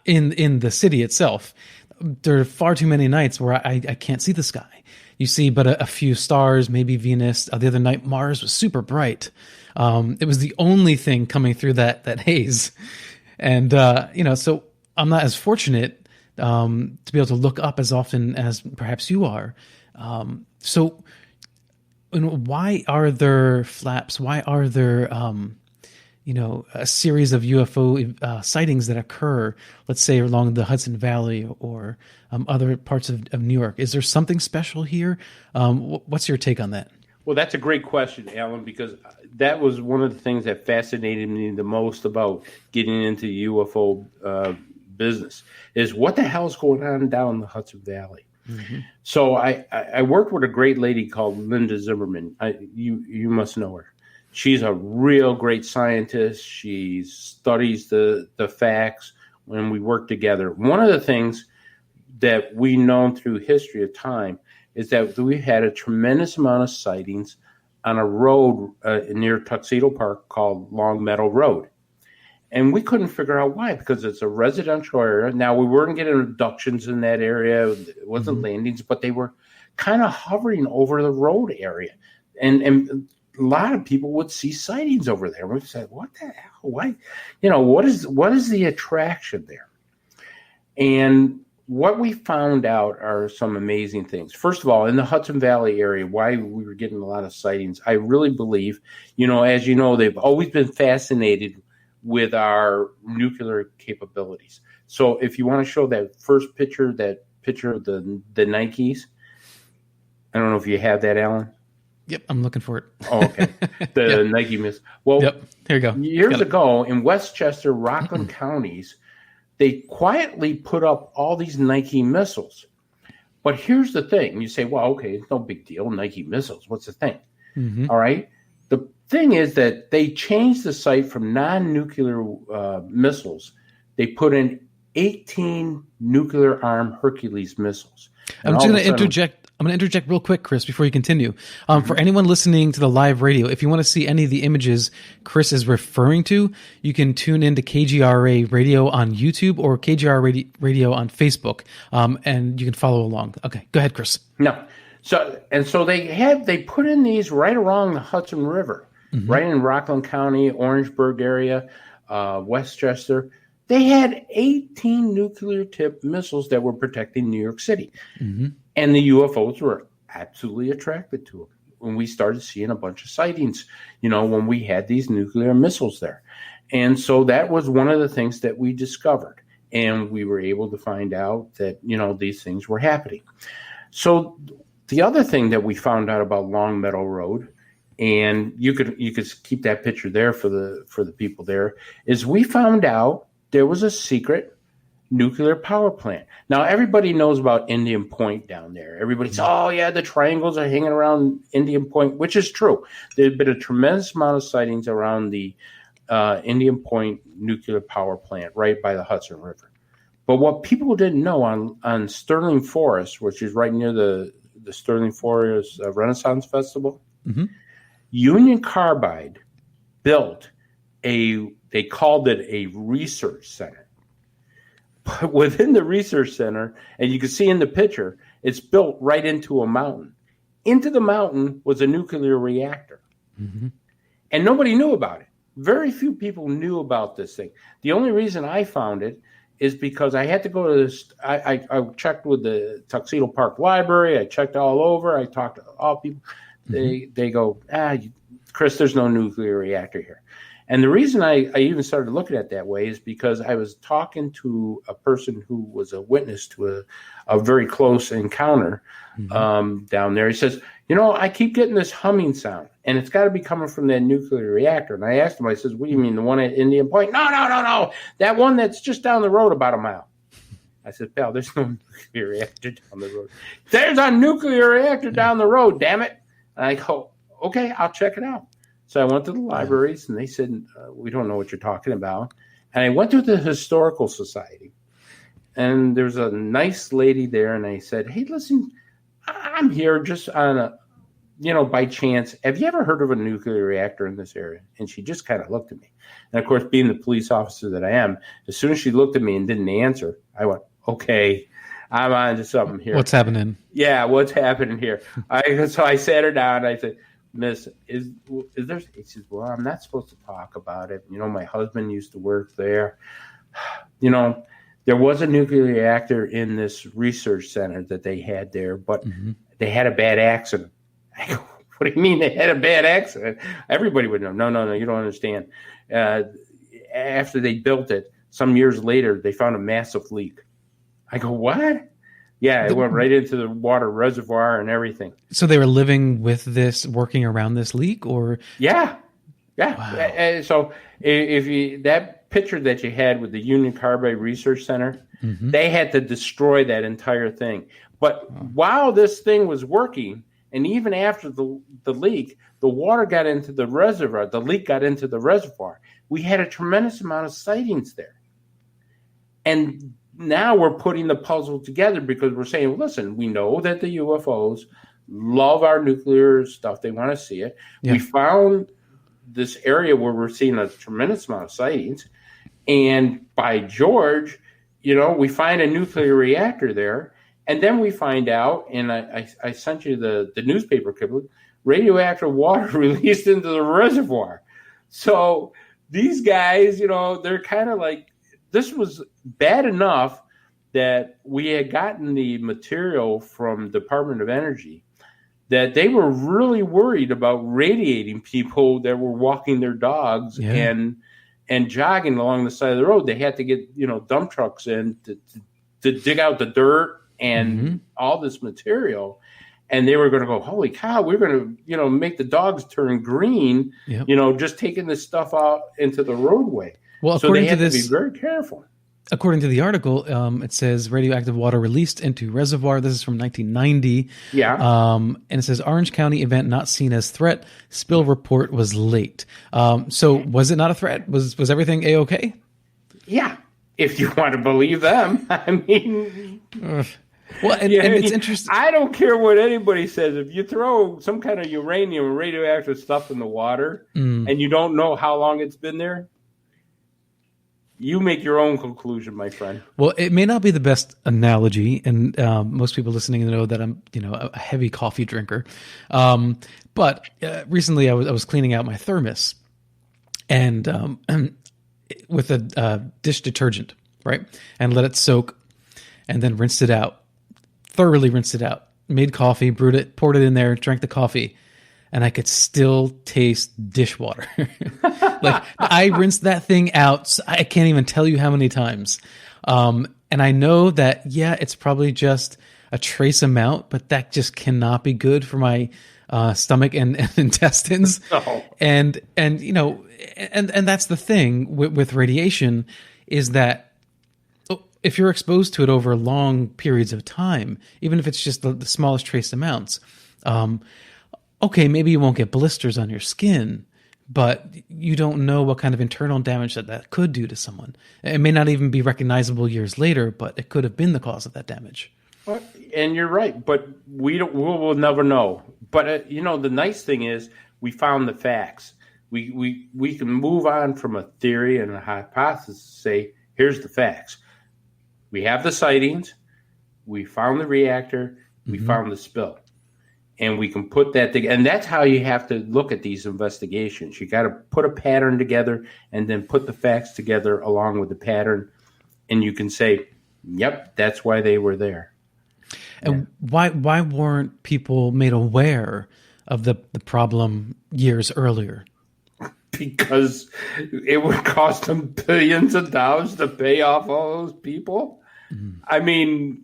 in the city itself, there are far too many nights where I can't see the sky. you see but a few stars, maybe Venus. The other night, Mars was super bright. It was the only thing coming through that haze. And, so I'm not as fortunate to be able to look up as often as perhaps you are. So why are there flaps? Why are there, a series of UFO sightings that occur, let's say, along the Hudson Valley or other parts of New York? Is there something special here? What's your take on that? Well, that's a great question, Alan, because that was one of the things that fascinated me the most about getting into UFO business is what the hell's going on down the Hudson Valley. Mm-hmm. So I worked with a great lady called Linda Zimmerman. You must know her. She's a real great scientist. She studies the facts when we work together. One of the things that we know through history of time is that we had a tremendous amount of sightings on a road near Tuxedo Park called Long Meadow Road. And we couldn't figure out why, because it's a residential area. Now, we weren't getting abductions in that area. It wasn't landings, but they were kind of hovering over the road area. And a lot of people would see sightings over there. We said, what the hell? Why? What is the attraction there? And what we found out are some amazing things. First of all, in the Hudson Valley area, why we were getting a lot of sightings, I really believe, as you know, they've always been fascinated with our nuclear capabilities. So if you want to show that first picture, of the Nikes, I don't know if you have that, Alan. Yep, I'm looking for it. Oh, okay. The Nike miss. Well, yep. Here you go. Years ago in Westchester, Rockland counties, they quietly put up all these Nike missiles. But here's the thing. You say, well, okay, it's no big deal. Nike missiles. What's the thing? Mm-hmm. All right. The thing is that they changed the site from non-nuclear missiles. They put in 18 nuclear-armed Hercules missiles. I'm just going to interject. I'm going to interject real quick, Chris, before you continue. For anyone listening to the live radio, if you want to see any of the images Chris is referring to, you can tune into KGRA Radio on YouTube or KGRA Radio on Facebook, and you can follow along. Okay, go ahead, Chris. No. So they put in these right along the Hudson River, right in Rockland County, Orangeburg area, Westchester. They had 18 nuclear-tipped missiles that were protecting New York City. Mm-hmm. And the UFOs were absolutely attracted to them when we started seeing a bunch of sightings, when we had these nuclear missiles there. And so that was one of the things that we discovered. And we were able to find out that, these things were happening. So the other thing that we found out about Long Meadow Road, and you could keep that picture there for the people there, is we found out there was a secret nuclear power plant. Now, everybody knows about Indian Point down there. Everybody says, oh, yeah, the triangles are hanging around Indian Point, which is true. There's been a tremendous amount of sightings around the Indian Point nuclear power plant right by the Hudson River. But what people didn't know on Sterling Forest, which is right near the Sterling Forest Renaissance Festival, Union Carbide built they called it a research center. But within the research center, and you can see in the picture, it's built right into a mountain. Into the mountain was a nuclear reactor. Mm-hmm. And nobody knew about it. Very few people knew about this thing. The only reason I found it is because I had to go to this. I checked with the Tuxedo Park Library. I checked all over. I talked to all people. Mm-hmm. They go, Chris, there's no nuclear reactor here. And the reason I even started looking at it that way is because I was talking to a person who was a witness to a very close encounter down there. He says, I keep getting this humming sound, and it's got to be coming from that nuclear reactor. And I asked him, I says, what do you mean, the one at Indian Point? No. That one that's just down the road about a mile. I said, pal, there's no nuclear reactor down the road. There's a nuclear reactor down the road, damn it. And I go, okay, I'll check it out. So I went to the libraries, and they said, we don't know what you're talking about. And I went to the Historical Society, and there's a nice lady there, and I said, hey, listen, I'm here just on by chance. Have you ever heard of a nuclear reactor in this area? And she just kind of looked at me. And, of course, being the police officer that I am, as soon as she looked at me and didn't answer, I went, okay, I'm on to something here. What's happening? Yeah, what's happening here? So I sat her down. I said, Miss, is there? He says, well, I'm not supposed to talk about it. My husband used to work there. There was a nuclear reactor in this research center that they had there, but they had a bad accident. I go, what do you mean they had a bad accident? Everybody would know. No, you don't understand. After they built it, some years later, they found a massive leak. I go, what? Yeah, it went right into the water reservoir and everything. So they were living with this, working around this leak, or? Yeah. Wow. So if that picture that you had with the Union Carbide Research Center, they had to destroy that entire thing. But while this thing was working, and even after the leak, the water got into the reservoir. The leak got into the reservoir. We had a tremendous amount of sightings there. And now we're putting the puzzle together because we're saying, listen, we know that the UFOs love our nuclear stuff. They want to see it. Yeah. We found this area where we're seeing a tremendous amount of sightings. And by George, we find a nuclear reactor there. And then we find out, and I sent you the newspaper clipping, radioactive water released into the reservoir. So these guys, they're kind of like, this was bad enough that we had gotten the material from Department of Energy that they were really worried about radiating people that were walking their dogs and jogging along the side of the road. They had to get, dump trucks in to dig out the dirt and all this material. And they were going to go, holy cow, we're going to, make the dogs turn green, just taking this stuff out into the roadway. Well, so they had to be very careful. According to the article, it says radioactive water released into reservoir. This is from 1990. Yeah. And it says Orange County event not seen as threat. Spill report was late. So was it not a threat? Was everything A-okay? Yeah. If you want to believe them. I mean... Well, and it's interesting. I don't care what anybody says. If you throw some kind of uranium or radioactive stuff in the water and you don't know how long it's been there, you make your own conclusion, my friend. Well, it may not be the best analogy, and most people listening know that I'm, a heavy coffee drinker. But recently, I was cleaning out my thermos, and with a dish detergent, right, and let it soak, and then rinsed it out, thoroughly rinsed it out. Made coffee, brewed it, poured it in there, drank the coffee. And I could still taste dishwater. Like I rinsed that thing out. So I can't even tell you how many times. And I know that, it's probably just a trace amount, but that just cannot be good for my stomach and intestines. Oh. And that's the thing with radiation is that if you're exposed to it over long periods of time, even if it's just the smallest trace amounts, okay, maybe you won't get blisters on your skin, but you don't know what kind of internal damage that could do to someone. It may not even be recognizable years later, but it could have been the cause of that damage. Well, and you're right, but we'll never know. But the nice thing is we found the facts. We can move on from a theory and a hypothesis to say, here's the facts. We have the sightings. We found the reactor. We found the spill. And we can put that together. And that's how you have to look at these investigations. You got to put a pattern together and then put the facts together along with the pattern. And you can say, yep, that's why they were there. And why weren't people made aware of the problem years earlier? Because it would cost them billions of dollars to pay off all those people. I mean,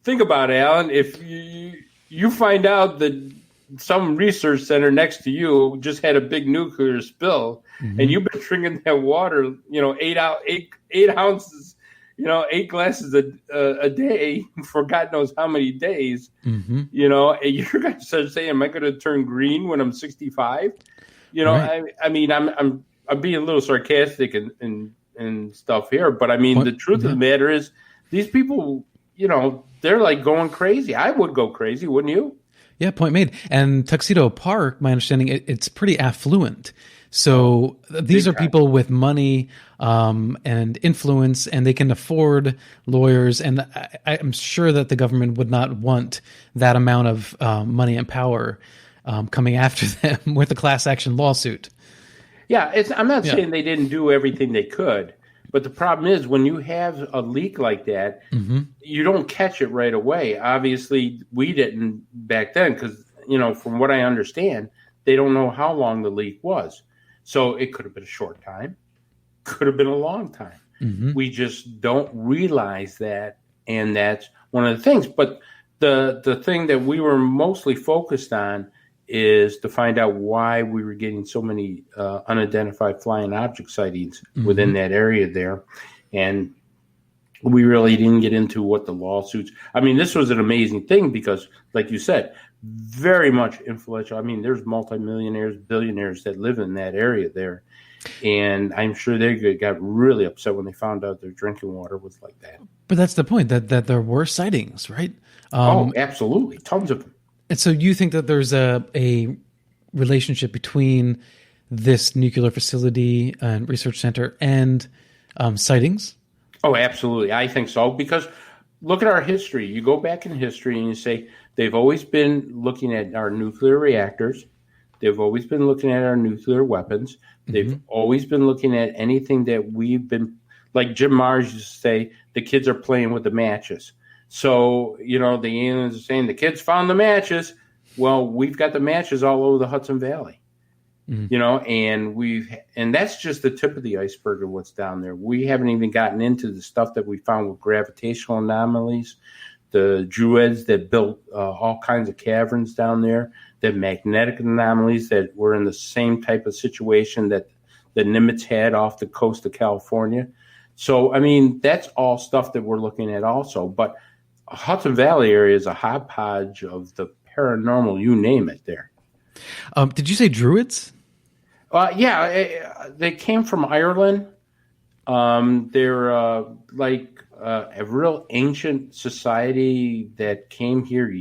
think about it, Alan. If you find out that some research center next to you just had a big nuclear spill, and you've been drinking that water, 8 ounces, 8 glasses a day for God knows how many days, and you're going to start saying, am I going to turn green when I'm 65? Right. I mean, I'm being a little sarcastic and stuff here, but I mean, the truth of the matter is these people, they're like going crazy. I would go crazy, wouldn't you? Yeah, point made. And Tuxedo Park, my understanding, it's pretty affluent. So these are people with money and influence, and they can afford lawyers. And I'm sure that the government would not want that amount of money and power coming after them with a class action lawsuit. Yeah, I'm not saying they didn't do everything they could, but the problem is when you have a leak like that, you don't catch it right away. Obviously, we didn't back then because, from what I understand, they don't know how long the leak was. So it could have been a short time, could have been a long time. We just don't realize that, and that's one of the things. But the thing that we were mostly focused on is to find out why we were getting so many unidentified flying object sightings within that area there. And we really didn't get into what the lawsuits. I mean, this was an amazing thing because, like you said, very much influential. I mean, there's multimillionaires, billionaires that live in that area there. And I'm sure they got really upset when they found out their drinking water was like that. But that's the point, that there were sightings, right? Absolutely. Tons of them. And so you think that there's a relationship between this nuclear facility and research center and sightings? Oh, absolutely. I think so. Because look at our history. You go back in history and you say they've always been looking at our nuclear reactors. They've always been looking at our nuclear weapons. They've always been looking at anything that we've been, like Jim Mars used to say, the kids are playing with the matches. So, the aliens are saying the kids found the matches. Well, we've got the matches all over the Hudson Valley, and that's just the tip of the iceberg of what's down there. We haven't even gotten into the stuff that we found with gravitational anomalies, the Druids that built all kinds of caverns down there, the magnetic anomalies that were in the same type of situation that the Nimitz had off the coast of California. So, I mean, that's all stuff that we're looking at also. But Hudson Valley area is a hodgepodge of the paranormal, you name it there. Did you say Druids? Yeah, they came from Ireland. They're like a real ancient society that came here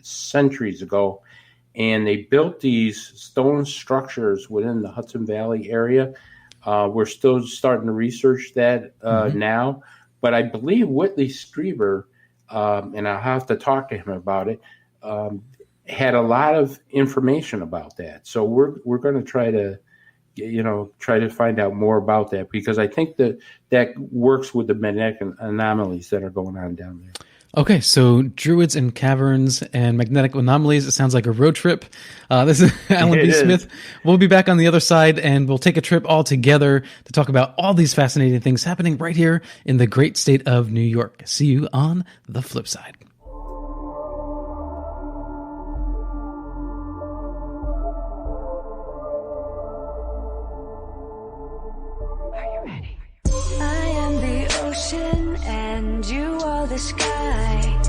centuries ago, and they built these stone structures within the Hudson Valley area. We're still starting to research that now, but I believe Whitley Strieber, and I'll have to talk to him about it, had a lot of information about that. So we're going to try to find out more about that, because I think that works with the magnetic anomalies that are going on down there. Okay, so Druids and caverns and magnetic anomalies. It sounds like a road trip. This is Alan B. Smith. We'll be back on the other side, and we'll take a trip all together to talk about all these fascinating things happening right here in the great state of New York. See you on the flip side. I am the ocean and you are the sky.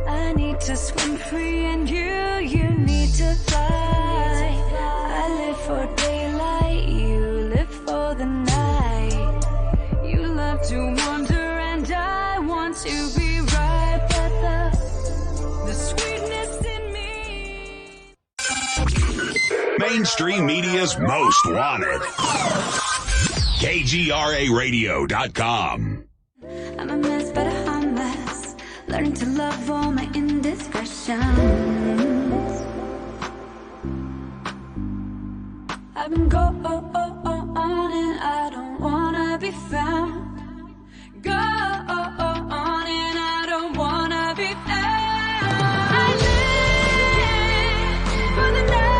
I need to swim free and you need to fly. I live for daylight, you live for the night. You love to wander and I want to be right, but the sweetness in me. Mainstream media's most wanted. KGRAradio.com. I'm a mess, but a harmless. Learning to love all my indiscretions. I've been going and I don't wanna be found. Go on and I don't wanna be found. I live for the night.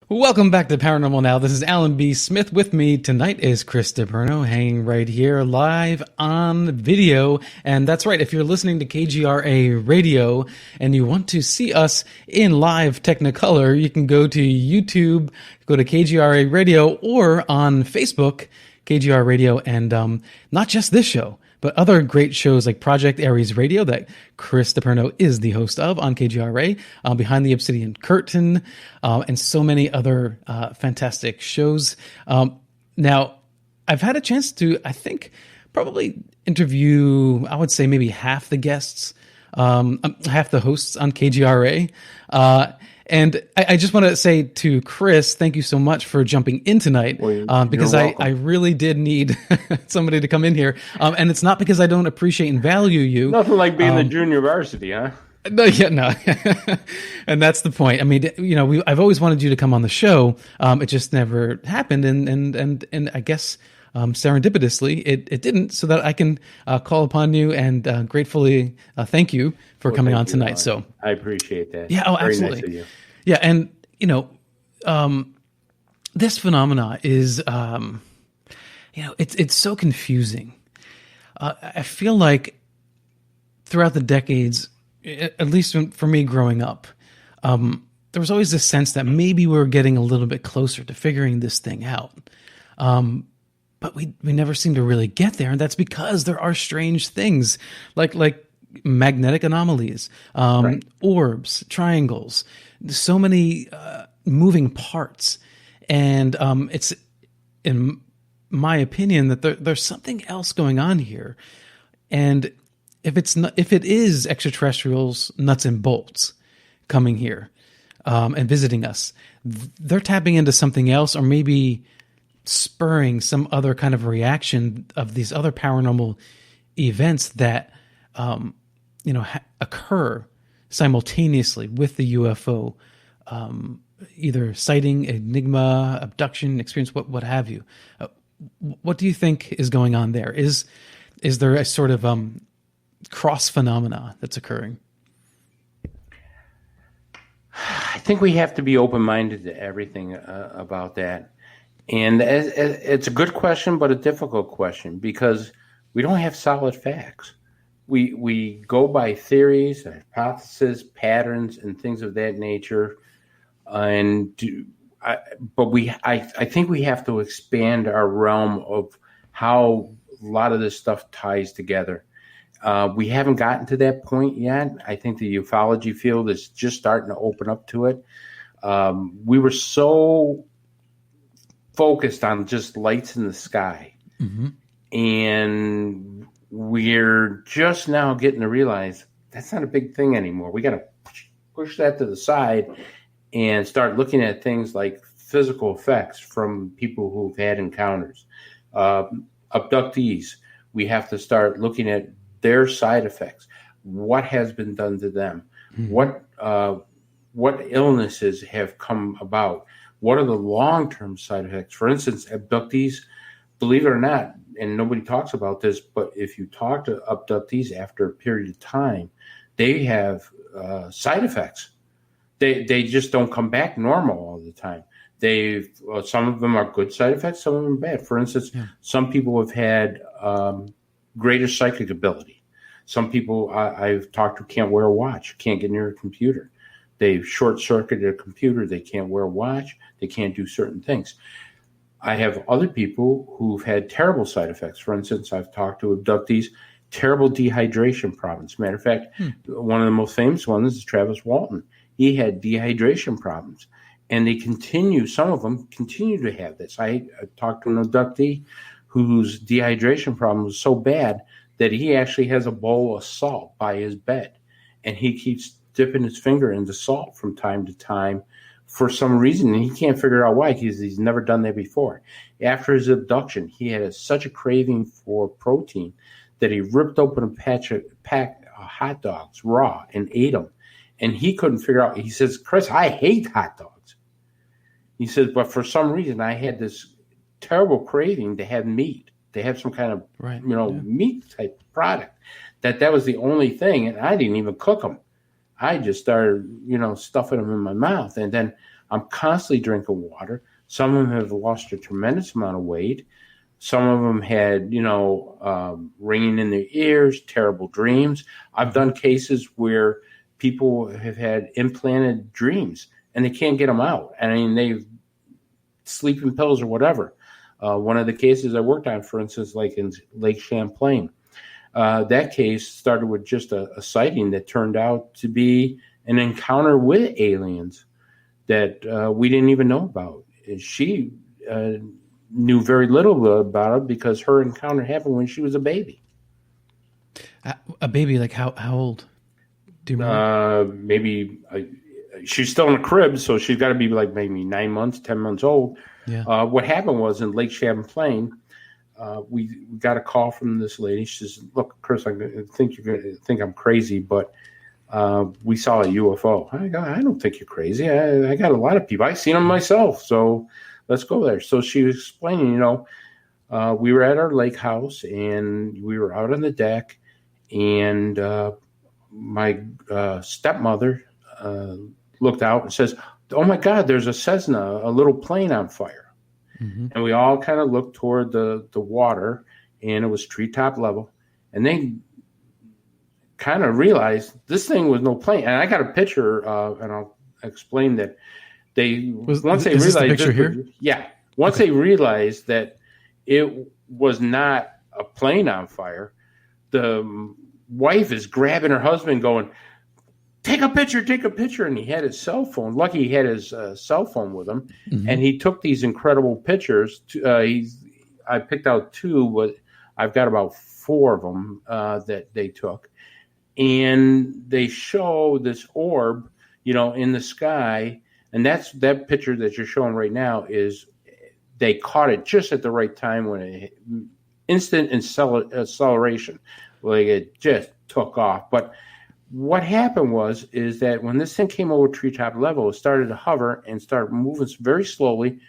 Welcome back to Paranormal Now. This is Alan B. Smith. With me tonight is Chris DePerno, hanging right here live on video. And that's right, if you're listening to KGRA Radio and you want to see us in live Technicolor, you can go to YouTube, go to KGRA Radio, or on Facebook, KGR Radio, and not just this show, but other great shows like Project Aries Radio that Chris DePerno is the host of on KGRA, Behind the Obsidian Curtain, and so many other fantastic shows. Now, I've had a chance to, I think, probably interview, I would say maybe half the guests, half the hosts on KGRA. And I just want to say to Chris, thank you so much for jumping in tonight, because I really did need somebody to come in here. And it's not because I don't appreciate and value you. Nothing like being the junior varsity, huh? No, yeah, no. And that's the point. I mean, I've always wanted you to come on the show. It just never happened. And I guess serendipitously it didn't, so that I can call upon you and gratefully thank you for coming on tonight. So I appreciate that. Yeah. Oh, Very absolutely. Nice of you. Yeah. And this phenomena is, it's so confusing. I feel like throughout the decades, at least for me growing up, there was always this sense that maybe we were getting a little bit closer to figuring this thing out. But we never seem to really get there. And that's because there are strange things like magnetic anomalies, right. Orbs, triangles, so many moving parts. And it's, in my opinion, that there's something else going on here. And if it is extraterrestrials, nuts and bolts, coming here and visiting us, they're tapping into something else, or maybe spurring some other kind of reaction of these other paranormal events that occur simultaneously with the UFO, either sighting, enigma, abduction, experience, what have you. What do you think is going on there? Is there a sort of cross phenomena that's occurring? I think we have to be open-minded to everything about that. And it's a good question, but a difficult question, because we don't have solid facts. We go by theories, hypotheses, patterns, and things of that nature. I think we have to expand our realm of how a lot of this stuff ties together. We haven't gotten to that point yet. I think the ufology field is just starting to open up to it. We were so focused on just lights in the sky. Mm-hmm. And we're just now getting to realize that's not a big thing anymore. We got to push that to the side and start looking at things like physical effects from people who've had encounters. Abductees, we have to start looking at their side effects. What has been done to them? Mm-hmm. What illnesses have come about? What are the long-term side effects? For instance, abductees, believe it or not, and nobody talks about this, but if you talk to abductees after a period of time, they have side effects. They just don't come back normal all the time. Some of them are good side effects, some of them are bad. For instance, some people have had greater psychic ability. Some people I've talked to can't wear a watch, can't get near a computer. They've short-circuited a computer. They can't wear a watch. They can't do certain things. I have other people who've had terrible side effects. For instance, I've talked to abductees, terrible dehydration problems. Matter of fact, one of the most famous ones is Travis Walton. He had dehydration problems. And some of them continue to have this. I talked to an abductee whose dehydration problem was so bad that he actually has a bowl of salt by his bed. And he keeps dipping his finger into salt from time to time for some reason, and he can't figure out why, because he's never done that before. After his abduction, he had such a craving for protein that he ripped open a pack of hot dogs raw and ate them, and he couldn't figure out. He says, "Chris, I hate hot dogs." He says, "But for some reason, I had this terrible craving to have meat, to have some kind of meat type product. That was the only thing, and I didn't even cook them. I just started, stuffing them in my mouth. And then I'm constantly drinking water. Some of them have lost a tremendous amount of weight. Some of them had, ringing in their ears, terrible dreams. I've done cases where people have had implanted dreams and they can't get them out. I mean, they've sleeping pills or whatever. One of the cases I worked on, for instance, like in Lake Champlain, That case started with just a sighting that turned out to be an encounter with aliens that we didn't even know about. She knew very little about it because her encounter happened when she was a baby. A baby, like how old? Do you remember? Maybe she's still in a crib, so she's got to be like maybe 9 months, 10 months old. Yeah. What happened was in Lake Champlain, we got a call from this lady. She says, "Look, Chris, I think you're going to think I'm crazy, but we saw a UFO." I go, "I don't think you're crazy. I got a lot of people. I've seen them myself, so let's go there." So she was explaining, we were at our lake house, and we were out on the deck, and my stepmother looked out and says, "Oh my God, there's a Cessna, a little plane on fire." Mm-hmm. And we all kind of looked toward the water, and it was treetop level. And they kind of realized this thing was no plane. And I got a picture, and I'll explain that once they realized that it was not a plane on fire, the wife is grabbing her husband going, take a picture. And he had his cell phone. Lucky he had his cell phone with him. Mm-hmm. And he took these incredible pictures. I picked out 2, but I've got about 4 of them that they took. And they show this orb, in the sky. And that picture that you're showing right now is they caught it just at the right time when it instant acceleration. Like it just took off. But what happened is that when this thing came over treetop level, it started to hover and start moving very slowly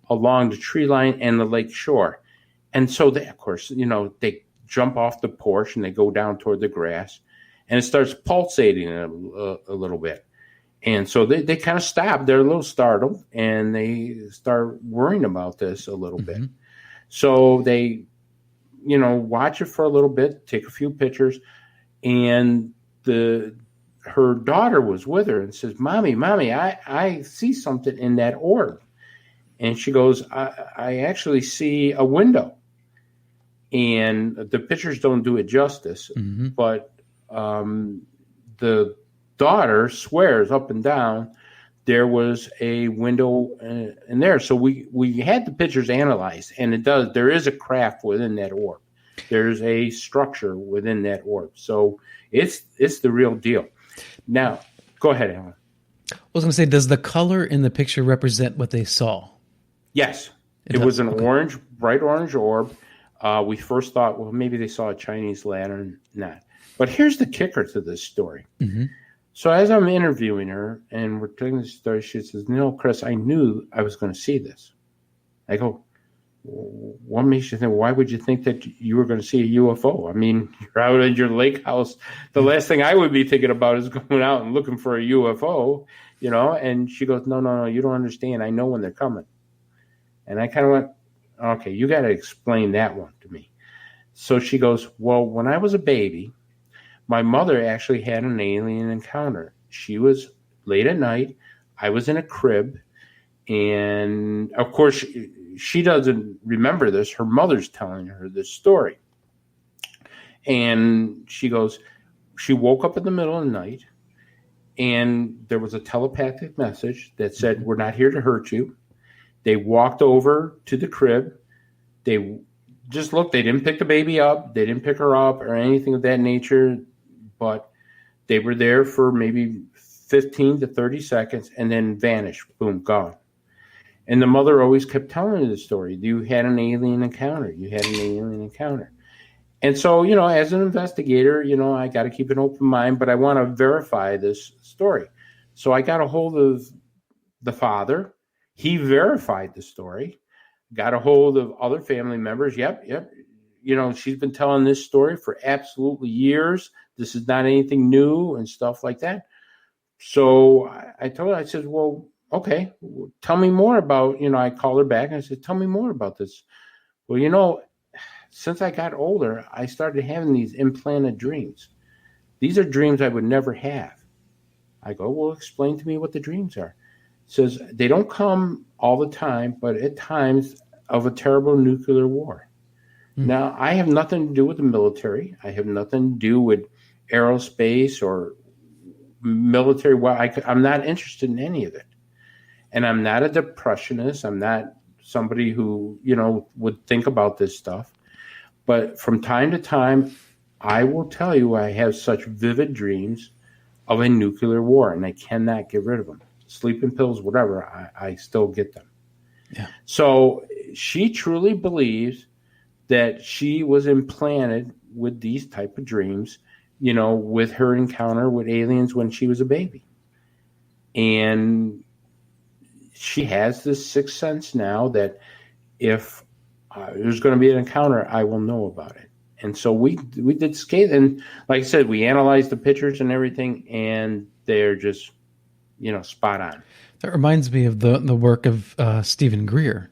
along the tree line and the lake shore. And so they, of course, they jump off the porch and they go down toward the grass, and it starts pulsating a little bit. And so they kind of stop. They're a little startled, and they start worrying about this a little bit. So they, watch it for a little bit, take a few pictures, and her daughter was with her and says, Mommy, I see something in that orb. And she goes, I actually see a window. And the pictures don't do it justice, but the daughter swears up and down there was a window in there. So we had the pictures analyzed, and there is a craft within that orb. There's a structure within that orb. So it's the real deal. Now, go ahead, Alan. I was going to say, does the color in the picture represent what they saw? Yes. It was an orange, bright orange orb. We first thought, well, maybe they saw a Chinese lantern. Not. But here's the kicker to this story. Mm-hmm. So as I'm interviewing her and we're telling this story, she says, Chris, I knew I was going to see this. I go, what makes you think, why would you think that you were going to see a UFO? I mean, you're out at your lake house. The last thing I would be thinking about is going out and looking for a UFO, And she goes, no, you don't understand. I know when they're coming. And I kind of went, okay, you got to explain that one to me. So she goes, well, when I was a baby, my mother actually had an alien encounter. She was late at night. I was in a crib. And, of course, she doesn't remember this. Her mother's telling her this story. And she goes, she woke up in the middle of the night, and there was a telepathic message that said, we're not here to hurt you. They walked over to the crib. They just looked. They didn't pick the baby up. They didn't pick her up or anything of that nature. But they were there for maybe 15 to 30 seconds and then vanished. Boom, gone. And the mother always kept telling her the story. You had an alien encounter. You had an alien encounter. And so, as an investigator, I got to keep an open mind, but I want to verify this story. So I got a hold of the father. He verified the story. Got a hold of other family members. Yep. She's been telling this story for absolutely years. This is not anything new and stuff like that. So I told her, I said, well, okay, tell me more about, I called her back and I said, tell me more about this. Well, since I got older, I started having these implanted dreams. These are dreams I would never have. I go, well, explain to me what the dreams are. It says they don't come all the time, but at times of a terrible nuclear war. Now, I have nothing to do with the military. I have nothing to do with aerospace or military. Well, I'm not interested in any of it. And I'm not a depressionist. I'm not somebody who, would think about this stuff. But from time to time, I will tell you I have such vivid dreams of a nuclear war, and I cannot get rid of them. Sleeping pills, whatever, I still get them. Yeah. So she truly believes that she was implanted with these type of dreams, with her encounter with aliens when she was a baby. And she has this sixth sense now that if there's going to be an encounter, I will know about it. And so we did skate, and like I said, we analyzed the pictures and everything, and they're just, spot on. That reminds me of the work of Stephen Greer.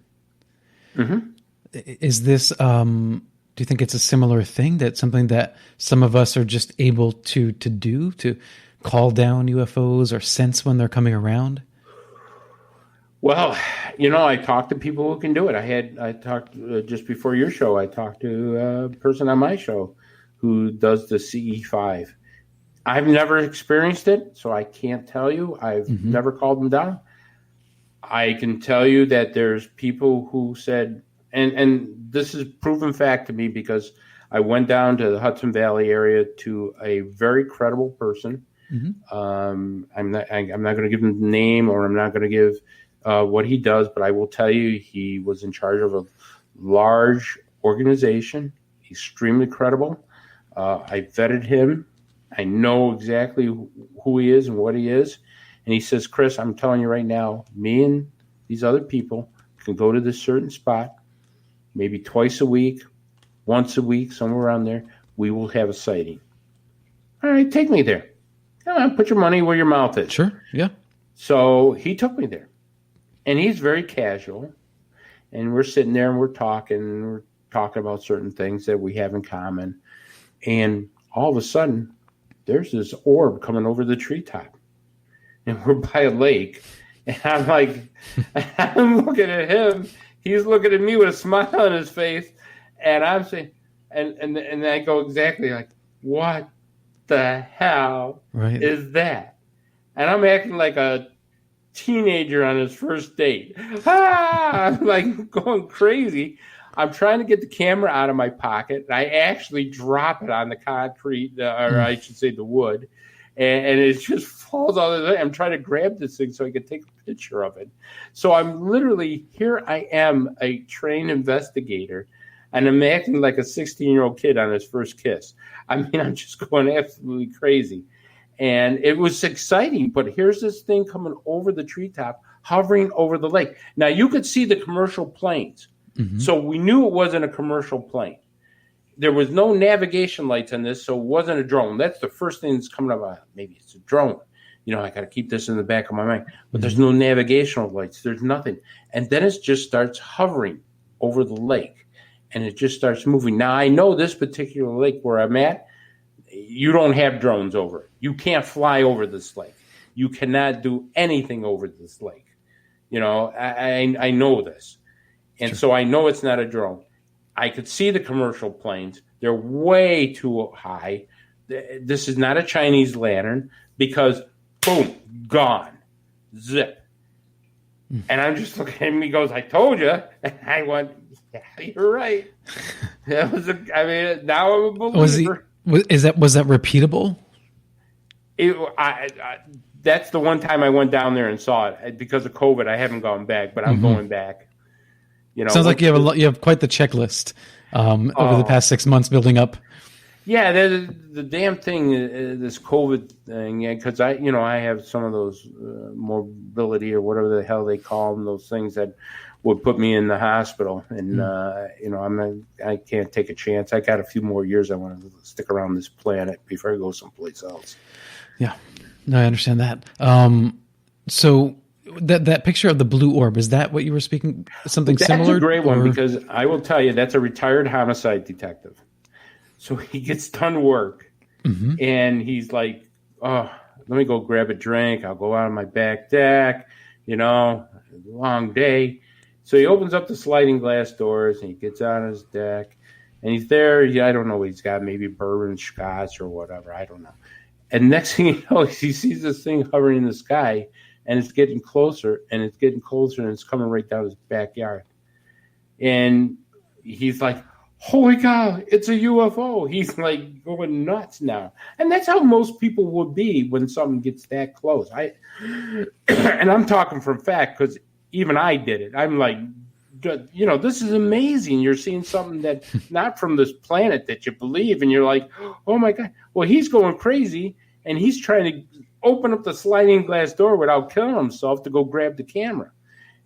Mm-hmm. Is this, do you think it's a similar thing, that something that some of us are just able to do, to call down UFOs or sense when they're coming around? Well, I talked to people who can do it. I talked just before your show, I talked to a person on my show who does the CE5. I've never experienced it, so I can't tell you. I've never called them down. I can tell you that there's people who said, and this is proven fact to me because I went down to the Hudson Valley area to a very credible person. I'm not going to give him the name, or I'm not going to give what he does, but I will tell you he was in charge of a large organization, extremely credible. I vetted him. I know exactly who he is and what he is. And he says, Chris, I'm telling you right now, me and these other people can go to this certain spot, maybe twice a week, once a week, somewhere around there. We will have a sighting. All right, take me there. Come on, put your money where your mouth is. Sure, yeah. So he took me there. And he's very casual. And we're sitting there and we're talking about certain things that we have in common. And all of a sudden, there's this orb coming over the treetop. And we're by a lake. And I'm like, I'm looking at him. He's looking at me with a smile on his face. And I'm saying, and I go exactly like, what the hell is that? And I'm acting like a teenager on his first date. I'm like going crazy. I'm trying to get the camera out of my pocket. I actually drop it on the concrete, or I should say the wood, and it just falls out of the way. I'm trying to grab this thing so I can take a picture of it. So I'm literally, here I am, a trained investigator, and I'm acting like a 16-year-old kid on his first kiss. I mean, I'm just going absolutely crazy. And it was exciting, but here's this thing coming over the treetop, hovering over the lake. Now, you could see the commercial planes. So we knew it wasn't a commercial plane. There was no navigation lights on this, so it wasn't a drone. That's the first thing that's coming up. Maybe it's a drone. I got to keep this in the back of my mind. But there's no navigational lights. There's nothing. And then it just starts hovering over the lake, and it just starts moving. Now, I know this particular lake where I'm at, you don't have drones over it. You can't fly over this lake. You cannot do anything over this lake. I know this. And so I know it's not a drone. I could see the commercial planes. They're way too high. This is not a Chinese lantern because, boom, gone. Zip. And I'm just looking at him. He goes, I told you. And I went, yeah, you're right. Now I'm a believer. Was that repeatable? That's the one time I went down there and saw it. Because of COVID, I haven't gone back, but I'm going back. Sounds like you have quite the checklist over the past 6 months building up. Yeah, the damn thing, this COVID thing. Yeah, because I have some of those mobility or whatever the hell they call them, those things that would put me in the hospital, and I can't take a chance. I got a few more years. I want to stick around this planet before I go someplace else. Yeah, no, I understand that. So. That picture of the blue orb, is that what you were speaking? Something similar? That's a great one, because I will tell you, that's a retired homicide detective. So he gets done work, and he's like, oh, let me go grab a drink. I'll go out on my back deck, long day. So he opens up the sliding glass doors, and he gets on his deck, And he's there. Yeah, I don't know what he's got. Maybe bourbon, scotch, or whatever. I don't know. And next thing you know, he sees this thing hovering in the sky, and it's getting closer, and it's getting closer, and it's coming right down his backyard. And he's like, holy cow, it's a UFO. He's like going nuts now. And that's how most people would be when something gets that close. And I'm talking from fact, because even I did it. I'm like, you know, this is amazing. You're seeing something that not from this planet that you believe, and you're like, oh my God. Well, he's going crazy, and he's trying to open up the sliding glass door without killing himself to go grab the camera.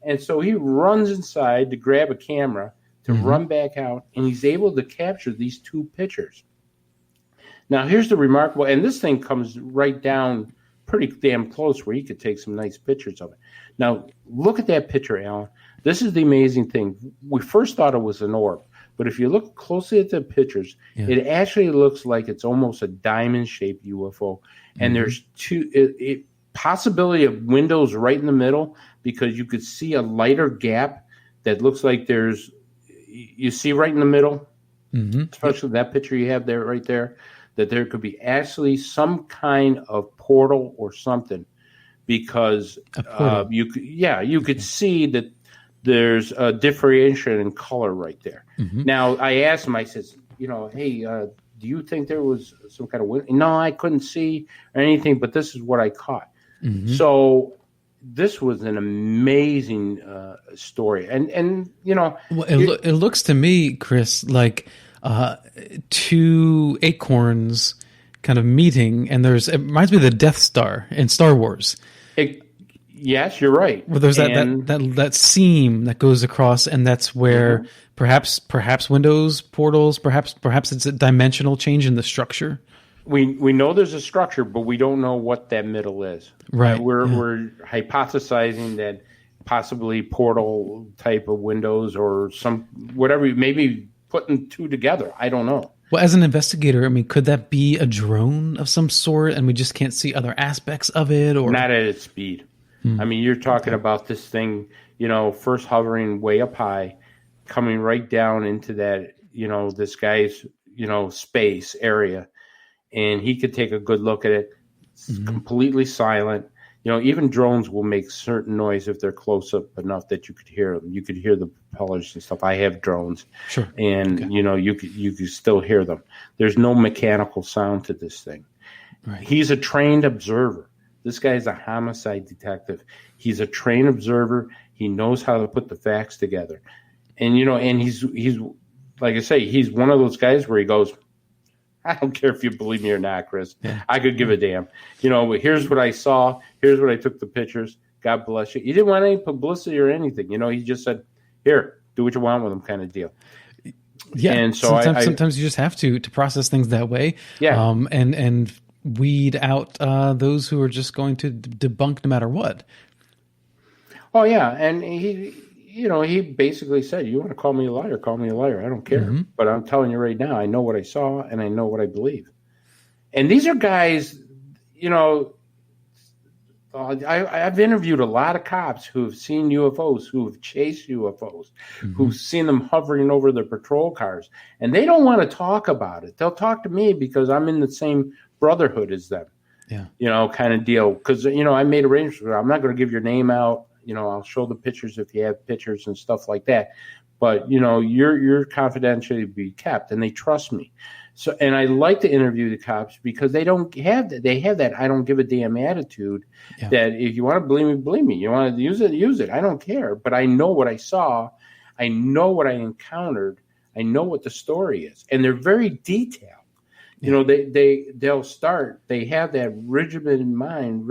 And so he runs inside to grab a camera to run back out, and he's able to capture these two pictures. Now, here's the remarkable, and this thing comes right down pretty damn close where he could take some nice pictures of it. Now, look at that picture, Alan. This is the amazing thing. We first thought it was an orb, but if you look closely at the pictures, it actually looks like it's almost a diamond-shaped UFO. And there's possibility of windows right in the middle, because you could see a lighter gap that looks like there's, you see right in the middle, especially that picture you have there, right there, that there could be actually some kind of portal or something, because you could see that there's a differentiation in color right there. Now, I asked him, I says, you know, hey, do you think there was some kind of wind? No, I couldn't see or anything, but this is what I caught. So this was an amazing story. And you know. Well, it looks to me, Chris, like two acorns kind of meeting, and it reminds me of the Death Star in Star Wars. Yes, you're right. Well, there's that seam that goes across, and that's where perhaps windows, portals, perhaps it's a dimensional change in the structure. We know there's a structure, but we don't know what that middle is. Right. We're hypothesizing that possibly portal type of windows or some whatever, maybe putting two together. I don't know. Well, as an investigator, I mean, could that be a drone of some sort, and we just can't see other aspects of it, or not at its speed? I mean, you're talking about this thing, you know, first hovering way up high, coming right down into that, you know, this guy's, you know, space area. And he could take a good look at it. It's completely silent. You know, even drones will make certain noise if they're close up enough that you could hear them. You could hear the propellers and stuff. I have drones. Sure. And, you know, you could still hear them. There's no mechanical sound to this thing. Right. He's a trained observer. This guy's a homicide detective. He's a trained observer. He knows how to put the facts together. And, you know, and he's like I say, he's one of those guys where he goes, I don't care if you believe me or not, Chris. Yeah. I could give a damn. You know, here's what I saw. Here's what I took the pictures. God bless you. He didn't want any publicity or anything. You know, he just said, here, do what you want with them kind of deal. Yeah. And so sometimes you just have to process things that way. Yeah. And weed out those who are just going to debunk no matter what. Oh, yeah. And he basically said, you want to call me a liar, call me a liar. I don't care. But I'm telling you right now, I know what I saw and I know what I believe. And these are guys, you know, I've interviewed a lot of cops who have seen UFOs, who have chased UFOs, who've seen them hovering over their patrol cars. And they don't want to talk about it. They'll talk to me because I'm in the same brotherhood as them. Yeah. You know, kind of deal. Because, you know, I made arrangements. I'm not going to give your name out. You know, I'll show the pictures if you have pictures and stuff like that. But, you know, you're confidentially to be kept, and they trust me. So, and I like to interview the cops because they don't have that. They have that I don't give a damn attitude that if you want to believe me, believe me. You want to use it, use it. I don't care. But I know what I saw. I know what I encountered. I know what the story is. And they're very detailed. You know, they'll start. They have that regimen in mind.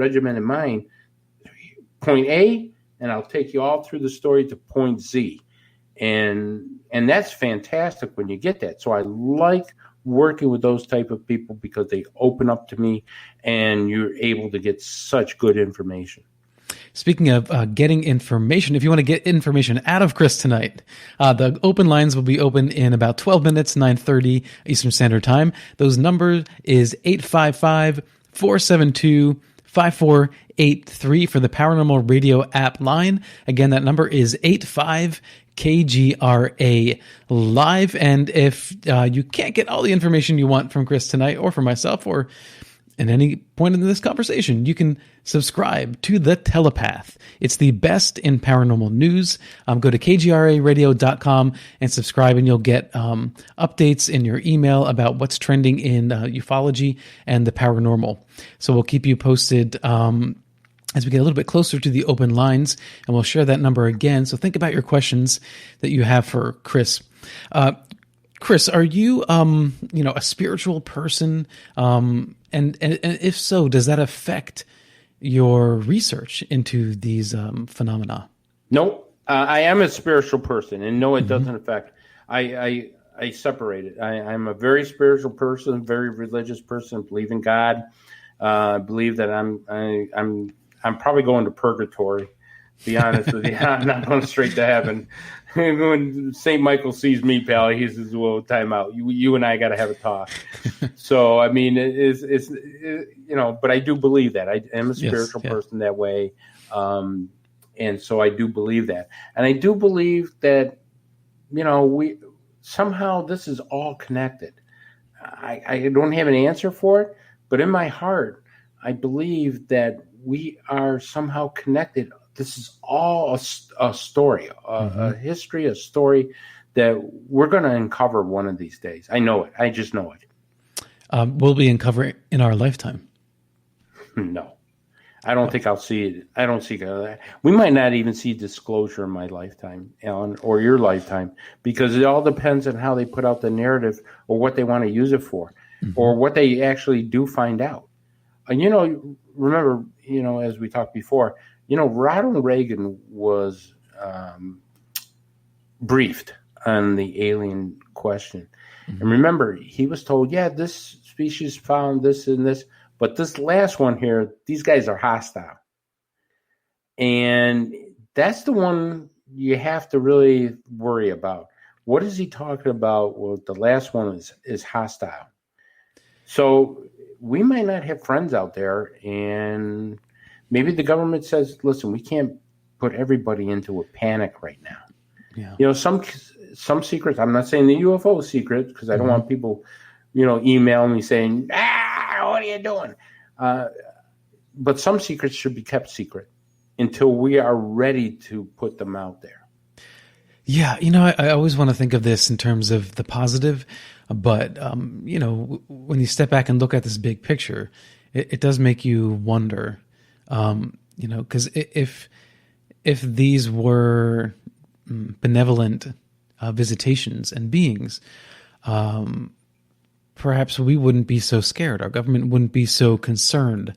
Point A, and I'll take you all through the story to point Z. And that's fantastic when you get that. So I like working with those type of people because they open up to me and you're able to get such good information. Speaking of getting information, if you want to get information out of Chris tonight, the open lines will be open in about 12 minutes, 9:30 Eastern Standard Time. Those numbers is 855-472-5483 for the Paranormal Radio app line. Again, that number is 85 KGRA Live. And if you can't get all the information you want from Chris tonight or from myself or at any point in this conversation, you can subscribe to The Telepath. It's the best in paranormal news. Go to kgraradio.com and subscribe, and you'll get updates in your email about what's trending in ufology and the paranormal. So we'll keep you posted as we get a little bit closer to the open lines, and we'll share that number again. So think about your questions that you have for Chris. Chris, are you, a spiritual person? And if so, does that affect your research into these phenomena? No, I am a spiritual person, and no, it doesn't affect. I separate it. I'm a very spiritual person, very religious person. Believe in God. Believe that I'm probably going to purgatory. To be honest with you, I'm not going straight to heaven. When St. Michael sees me, pal, he says, "Well, time out. You and I got to have a talk." So, I mean, it's but I do believe that I am a spiritual person that way, and so I do believe that, and I do believe that, we somehow this is all connected. I don't have an answer for it, but in my heart, I believe that we are somehow connected. This is all a story, a history, a story that we're going to uncover one of these days. I know it. I just know it. Will we uncover it in our lifetime? No. I don't think I'll see it. I don't see that. We might not even see disclosure in my lifetime, Alan, or your lifetime, because it all depends on how they put out the narrative or what they want to use it for, or what they actually do find out. And, remember, as we talked before, Ronald Reagan was briefed on the alien question. And remember, he was told, this species found this and this, but this last one here, these guys are hostile. And that's the one you have to really worry about. What is he talking about? Well, the last one is hostile. So we might not have friends out there, and maybe the government says, listen, we can't put everybody into a panic right now. Yeah. Some secrets, I'm not saying the UFO secret, because I don't want people, email me saying, what are you doing? But some secrets should be kept secret until we are ready to put them out there. Yeah. I always want to think of this in terms of the positive, but, when you step back and look at this big picture, it does make you wonder. Because if these were benevolent visitations and beings, perhaps we wouldn't be so scared. Our government wouldn't be so concerned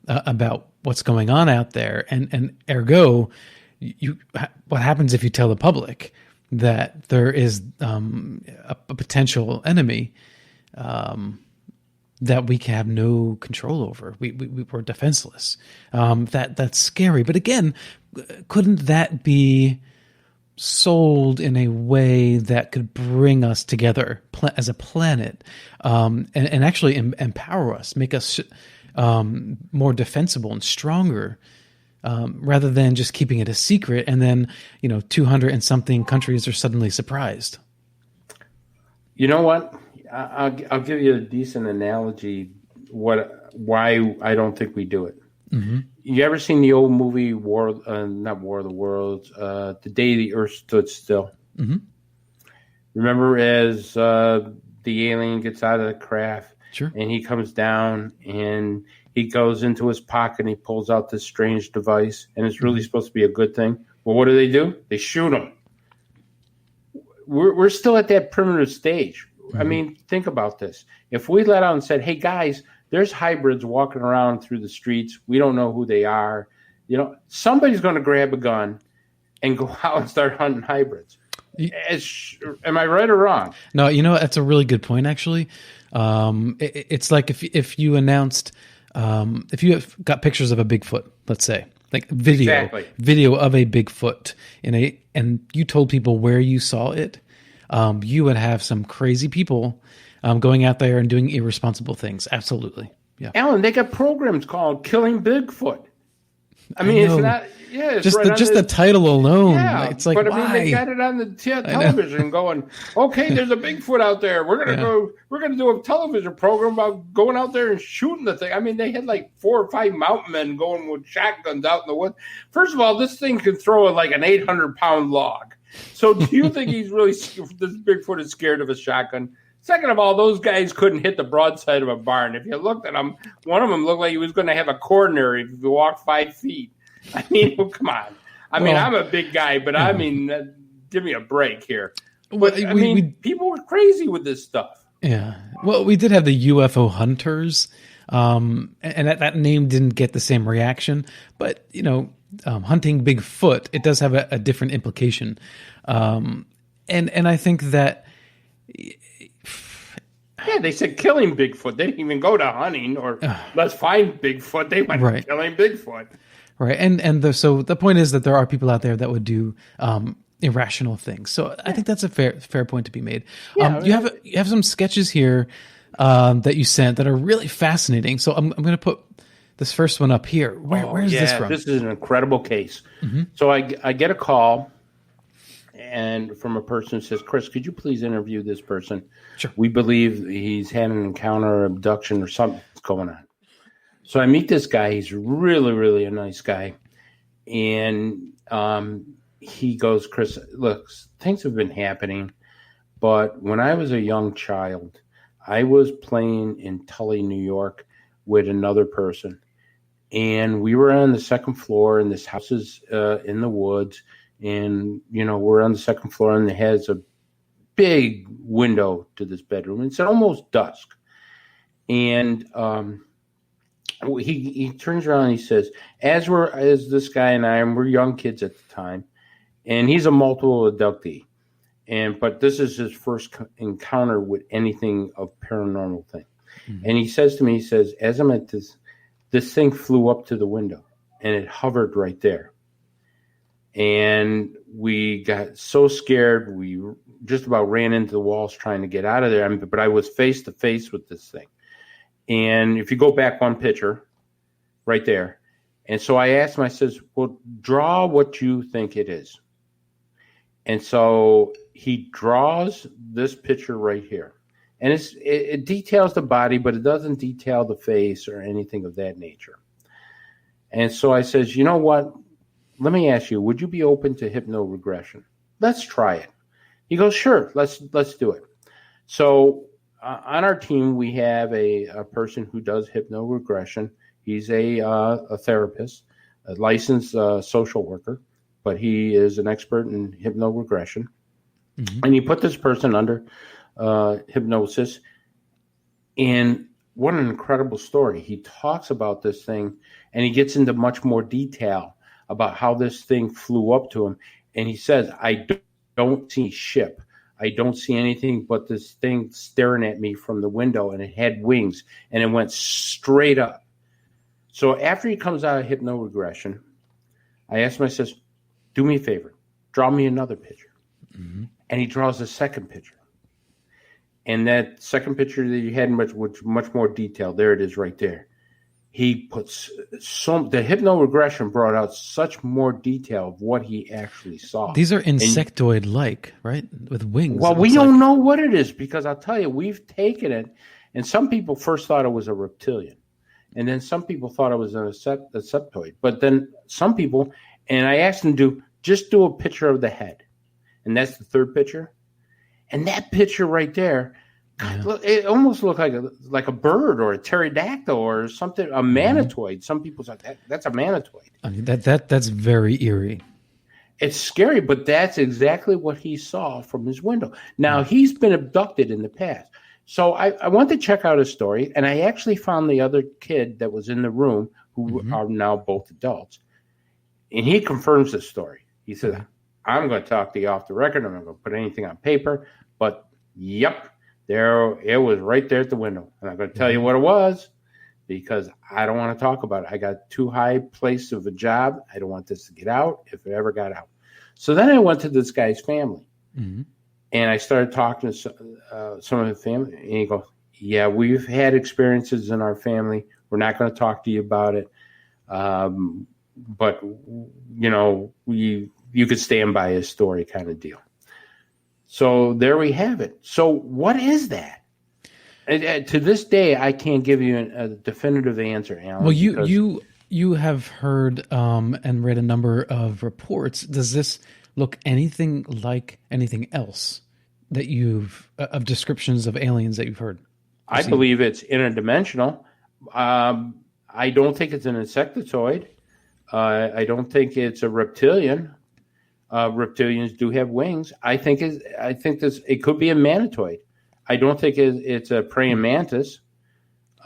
about what's going on out there. And ergo, what happens if you tell the public that there is a potential enemy that we can have no control over? We're defenseless. That's scary. But again, couldn't that be sold in a way that could bring us together as a planet, and actually empower us, make us more defensible and stronger, rather than just keeping it a secret and then 200 and something countries are suddenly surprised? You know what? I'll give you a decent analogy why I don't think we do it. You ever seen the old movie not War of the Worlds, The Day the Earth Stood Still? Remember, as the alien gets out of the craft, and he comes down and he goes into his pocket and he pulls out this strange device, and it's really supposed to be a good thing. Well, what do? They shoot him. We're still at that primitive stage. I mean, think about this. If we let out and said, hey, guys, there's hybrids walking around through the streets. We don't know who they are. Somebody's going to grab a gun and go out and start hunting hybrids. Am I right or wrong? No, that's a really good point, actually. It's like if you announced, if you have got pictures of a Bigfoot, let's say, like video of a Bigfoot and you told people where you saw it, you would have some crazy people going out there and doing irresponsible things. Absolutely. Yeah. Alan, they got programs called Killing Bigfoot. I mean, it's know. not. Yeah, it's Just right the on just the title alone. Yeah, It's like, but why? I mean, they got it on the television going, okay, there's a Bigfoot out there. We're gonna do a television program about going out there and shooting the thing. I mean, they had like 4 or 5 mountain men going with shotguns out in the woods. First of all, this thing can throw like an 800-pound log. So do you think this Bigfoot is scared of a shotgun? Second of all, those guys couldn't hit the broadside of a barn. If you looked at them, one of them looked like he was going to have a coronary if he walked 5 feet. I mean, well, come on. I mean, I'm a big guy, but I mean, give me a break here. But I mean, people were crazy with this stuff. Yeah. Well, we did have the UFO hunters, and that name didn't get the same reaction. But hunting Bigfoot, it does have a different implication, and I think that. Yeah, they said killing Bigfoot. They didn't even go to hunting or let's find Bigfoot. They went killing Bigfoot. Right, and so the point is that there are people out there that would do irrational things. So I think that's a fair point to be made. Yeah, you have some sketches here that you sent that are really fascinating. So I'm going to put this first one up here. Where is this from? This is an incredible case. Mm-hmm. So I get a call and from a person who says, Chris, could you please interview this person? Sure. We believe he's had an encounter or abduction or something's going on. So I meet this guy. He's really, really a nice guy. And he goes, Chris, look, things have been happening. But when I was a young child, I was playing in Tully, New York with another person. And we were on the second floor, and this house is in the woods. And, we're on the second floor, and it has a big window to this bedroom. It's almost dusk. And he turns around and he says, as this guy and I, and we're young kids at the time, and he's a multiple abductee. But this is his first encounter with anything of paranormal thing. Mm-hmm. And he says to me, as I'm at this thing flew up to the window and it hovered right there. And we got so scared, we just about ran into the walls trying to get out of there. But I was face to face with this thing. And if you go back one picture, right there. And so I asked him, I says, well, draw what you think it is. And so he draws this picture right here. And it details the body, but it doesn't detail the face or anything of that nature. And so I says, you know what? Let me ask you, would you be open to hypno-regression? Let's try it. He goes, sure, let's do it. So on our team, we have a person who does hypno-regression. He's a therapist, a licensed social worker, but he is an expert in hypno-regression. Mm-hmm. And he put this person under hypnosis. And what an incredible story. He talks about this thing, and he gets into much more detail about how this thing flew up to him. And he says, I don't see ship. I don't see anything but this thing staring at me from the window, and it had wings, and it went straight up. So after he comes out of hypno-regression, I asked him, I says, do me a favor, draw me another picture. Mm-hmm. And he draws a second picture. And that second picture that you had much more detail, there it is right there. He puts the hypno-regression brought out such more detail of what he actually saw. These are insectoid-like, right? With wings. Well, we don't know what it is, because I'll tell you, we've taken it, and some people first thought it was a reptilian. And then some people thought it was a septoid. But then some people, and I asked them to just do a picture of the head. And that's the third picture. And that picture right there, God, look, it almost looked like a bird or a pterodactyl or something, a manitoid. Some people said that's a manitoid. I mean, that's very eerie. It's scary, but that's exactly what he saw from his window. Now, he's been abducted in the past. So I went to check out his story, and I actually found the other kid that was in the room, who are now both adults. And he confirms this story. He said, I'm going to talk to you off the record. I'm not going to put anything on paper. But, yep, there it was right there at the window. And I'm going to tell you what it was, because I don't want to talk about it. I got too high place of a job. I don't want this to get out if it ever got out. So then I went to this guy's family. Mm-hmm. And I started talking to some of his family. And he goes, yeah, we've had experiences in our family. We're not going to talk to you about it. but you could stand by his story kind of deal. So there we have it. So what is that? And to this day, I can't give you a definitive answer, Alan. Well, you have heard and read a number of reports. Does this look anything like anything else that you've of descriptions of aliens that you've heard? I believe it's interdimensional. I don't think it's an insectoid. I don't think it's a reptilian. Reptilians do have wings. I think it could be a manatoid. I don't think it's a praying mantis.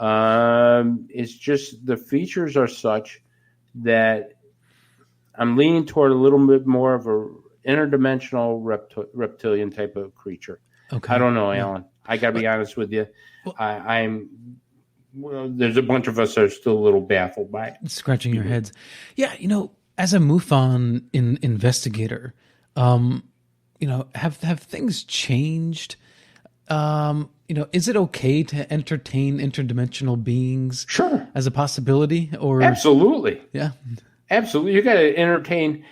It's just the features are such that I'm leaning toward a little bit more of a interdimensional reptilian type of creature. Okay. I don't know, Alan. I got to be honest with you. There's a bunch of us that are still a little baffled by it. Scratching your heads. Yeah, as a MUFON investigator, have things changed? Is it okay to entertain interdimensional beings? Sure. As a possibility? Or absolutely. Yeah. Absolutely. You got to entertain.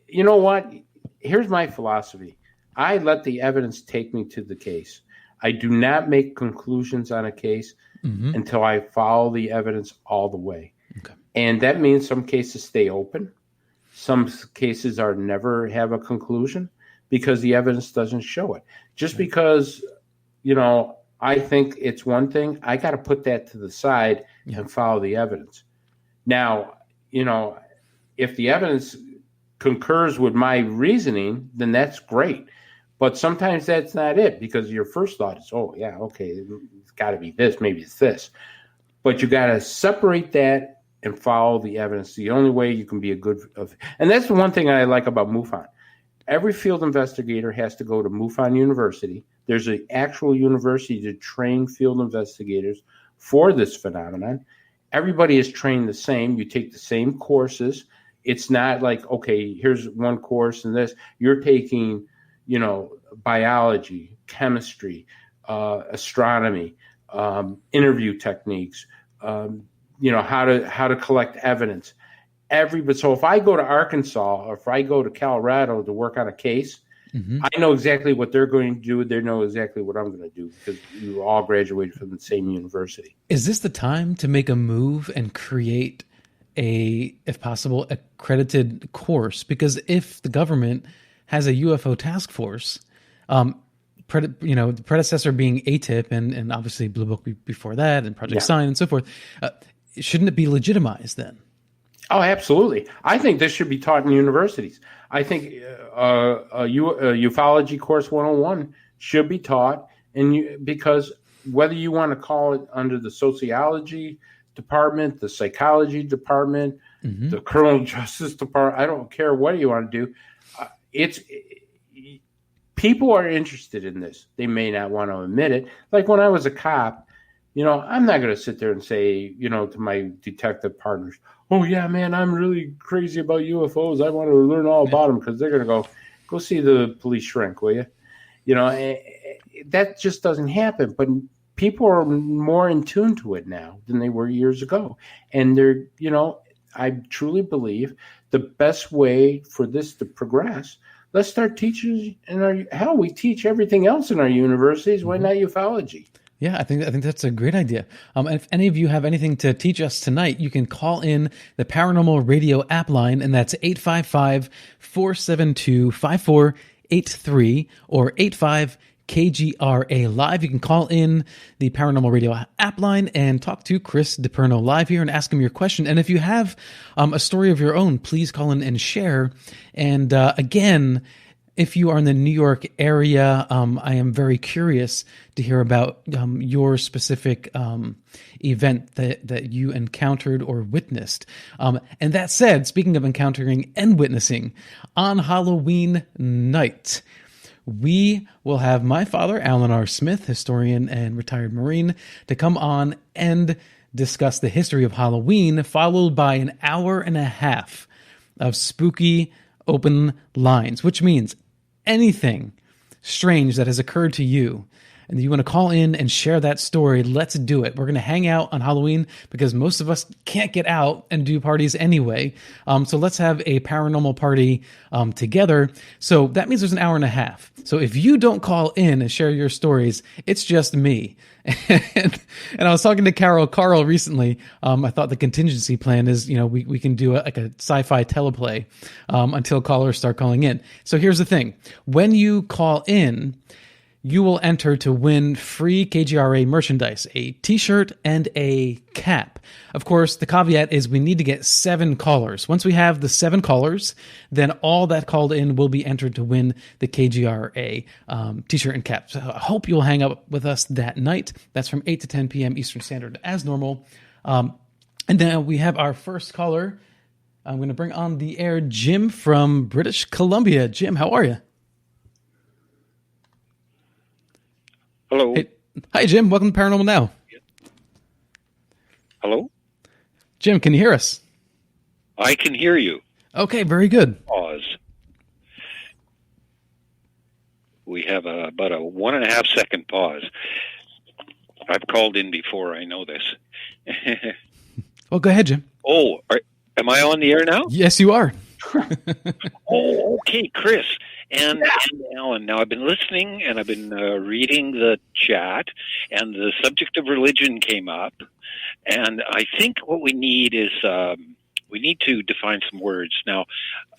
You know what? Here's my philosophy. I let the evidence take me to the case. I do not make conclusions on a case until I follow the evidence all the way. Okay. And that means some cases stay open. Some cases are never have a conclusion because the evidence doesn't show it. Just because, I think it's one thing, I got to put that to the side and follow the evidence. Now, if the evidence concurs with my reasoning, then that's great. But sometimes that's not it, because your first thought is, oh, yeah, okay, it's got to be this, maybe it's this. But you got to separate that and follow the evidence. The only way you can be a good – and that's the one thing I like about MUFON. Every field investigator has to go to MUFON University. There's an actual university to train field investigators for this phenomenon. Everybody is trained the same. You take the same courses. It's not like, okay, here's one course and this. You're taking – biology, chemistry, astronomy, interview techniques, how to collect evidence. So if I go to Arkansas or if I go to Colorado to work on a case, I know exactly what they're going to do. They know exactly what I'm going to do because you all graduated from the same university. Is this the time to make a move and create if possible, accredited course? Because if the government has a UFO task force, the predecessor being ATIP and obviously Blue Book before that and Project Sign and so forth, shouldn't it be legitimized then? Oh, absolutely. I think this should be taught in universities. I think a ufology course 101 should be taught, because whether you want to call it under the sociology department, the psychology department, the criminal justice department, I don't care what you want to do. People are interested in this. They may not want to admit it. Like when I was a cop, I'm not going to sit there and say, to my detective partners, oh yeah, man, I'm really crazy about UFOs. I want to learn all about them, because they're going to go see the police shrink, will you? That just doesn't happen. But people are more in tune to it now than they were years ago. And they're, I truly believe the best way for this to progress, let's start teaching we teach everything else in our universities. Why not ufology? Yeah, I think that's a great idea. And if any of you have anything to teach us tonight, you can call in the Paranormal Radio app line, and that's 855-472-5483 or 85-KGRA Live. You can call in the Paranormal Radio app line and talk to Chris DePerno live here and ask him your question. And if you have a story of your own, please call in and share. And again, if you are in the New York area, I am very curious to hear about your specific event that you encountered or witnessed. And that said, speaking of encountering and witnessing, on Halloween night, we will have my father, Alan R. Smith, historian and retired Marine, to come on and discuss the history of Halloween, followed by an hour and a half of spooky open lines, which means anything strange that has occurred to you and you want to call in and share that story, let's do it. We're going to hang out on Halloween because most of us can't get out and do parties anyway. So let's have a paranormal party together. So that means there's an hour and a half. So if you don't call in and share your stories, it's just me. And I was talking to Carl recently. I thought the contingency plan is, we can do like a sci-fi teleplay until callers start calling in. So here's the thing. When you call in, you will enter to win free KGRA merchandise, a t-shirt and a cap. Of course, the caveat is we need to get 7 callers. Once we have the 7 callers, then all that called in will be entered to win the KGRA t-shirt and cap. So I hope you'll hang out with us that night. That's from 8 to 10 p.m. Eastern Standard as normal. And then we have our first caller. I'm going to bring on the air Jim from British Columbia. Jim, how are you? Hello. Hey, hi, Jim. Welcome to Paranormal Now. Hello? Jim, can you hear us? I can hear you. Okay, very good. Pause. We have about a 1.5 second pause. I've called in before. I know this. Well, go ahead, Jim. Oh, am I on the air now? Yes, you are. Oh, okay, Chris and Alan. Now, I've been listening and I've been reading the chat, and the subject of religion came up. And I think what we need is we need to define some words. Now,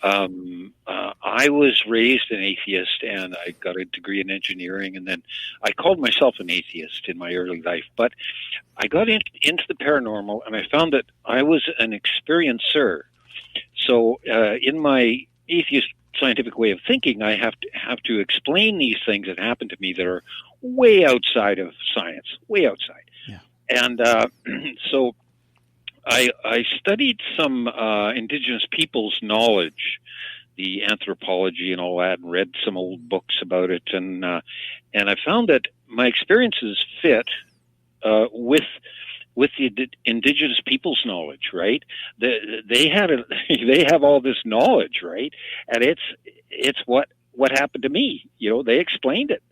I was raised an atheist, and I got a degree in engineering, and then I called myself an atheist in my early life. But I got into the paranormal, and I found that I was an experiencer. So in my atheist scientific way of thinking, I have to explain these things that happen to me that are way outside of science, way outside. Yeah. And so I studied some indigenous peoples' knowledge, the anthropology and all that, and read some old books about it, and I found that my experiences fit with the indigenous people's knowledge, right? They have all this knowledge, right? And it's what happened to me. They explained it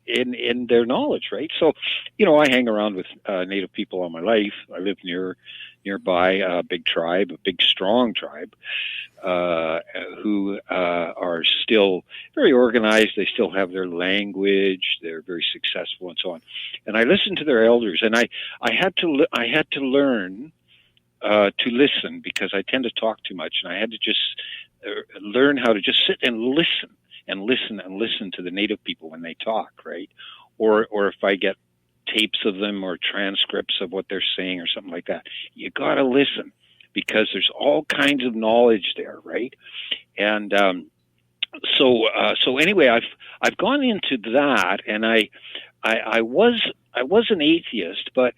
in their knowledge, right? So, I hang around with Native people all my life. I live nearby a big tribe, a big strong tribe, who are still very organized. They still have their language. They're very successful and so on. And I listened to their elders, and I had to learn to listen, because I tend to talk too much, and I had to just learn how to just sit and listen to the Native people when they talk, right? Or if I get tapes of them or transcripts of what they're saying or something like that, you got to listen, because there's all kinds of knowledge there, right? And so anyway, I've gone into that, and I was an atheist, but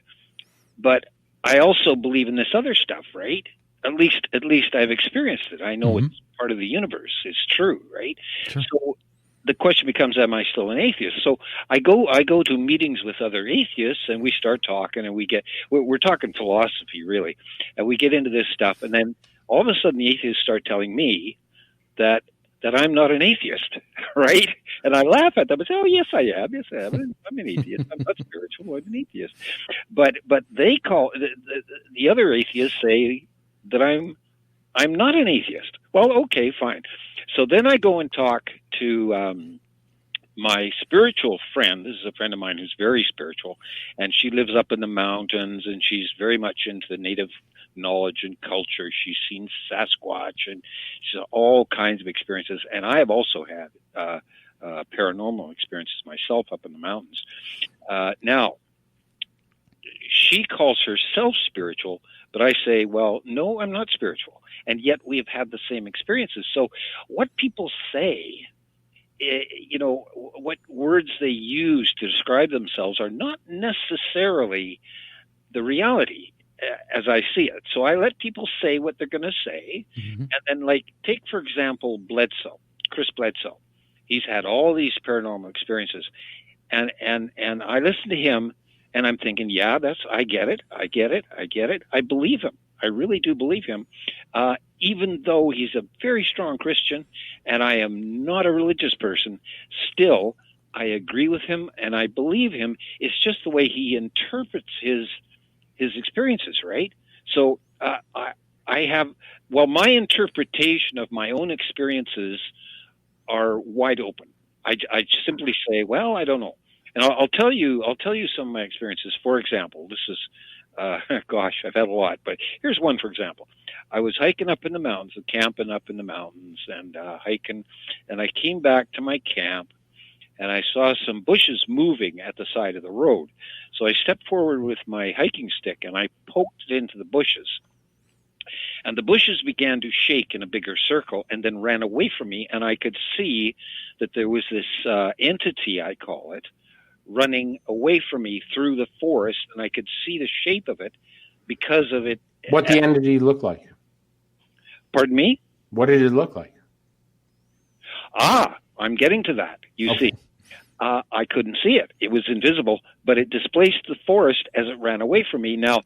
I also believe in this other stuff, right? At least I've experienced it. I know it's part of the universe. It's true, right? Sure. So the question becomes, am I still an atheist? So I go to meetings with other atheists, and we start talking, and we're talking philosophy, really, and we get into this stuff, and then all of a sudden the atheists start telling me that I'm not an atheist, right? And I laugh at them and say, "Oh, yes, I am. Yes, I am. I'm an atheist. I'm not spiritual. I'm an atheist." But they call the other atheists say that I'm not an atheist. Well, okay, fine. So then I go and talk to my spiritual friend. This is a friend of mine who's very spiritual, and she lives up in the mountains, and she's very much into the Native knowledge and culture. She's seen Sasquatch, and she's had all kinds of experiences. And I have also had paranormal experiences myself up in the mountains. Now, she calls herself spiritual, but I say, well, no, I'm not spiritual. And yet we have had the same experiences. So what people say, what words they use to describe themselves are not necessarily the reality as I see it. So I let people say what they're going to say. Mm-hmm. And then, take, for example, Chris Bledsoe. He's had all these paranormal experiences. And I listen to him, and I'm thinking, yeah, I get it. I believe him. I really do believe him, even though he's a very strong Christian, and I am not a religious person. Still, I agree with him and I believe him. It's just the way he interprets his experiences, right? So my interpretation of my own experiences are wide open. I simply say, well, I don't know. And I'll tell you some of my experiences. For example, this is, gosh, I've had a lot, but here's one, for example. I was hiking up in the mountains, camping up in the mountains and hiking, and I came back to my camp and I saw some bushes moving at the side of the road. So I stepped forward with my hiking stick and I poked it into the bushes. And the bushes began to shake in a bigger circle and then ran away from me. And I could see that there was this entity, I call it, running away from me through the forest. And I could see the shape of it because of it. What the entity looked like? Pardon me? What did it look like? I'm getting to that. You see, I couldn't see it. It was invisible, but it displaced the forest as it ran away from me. Now,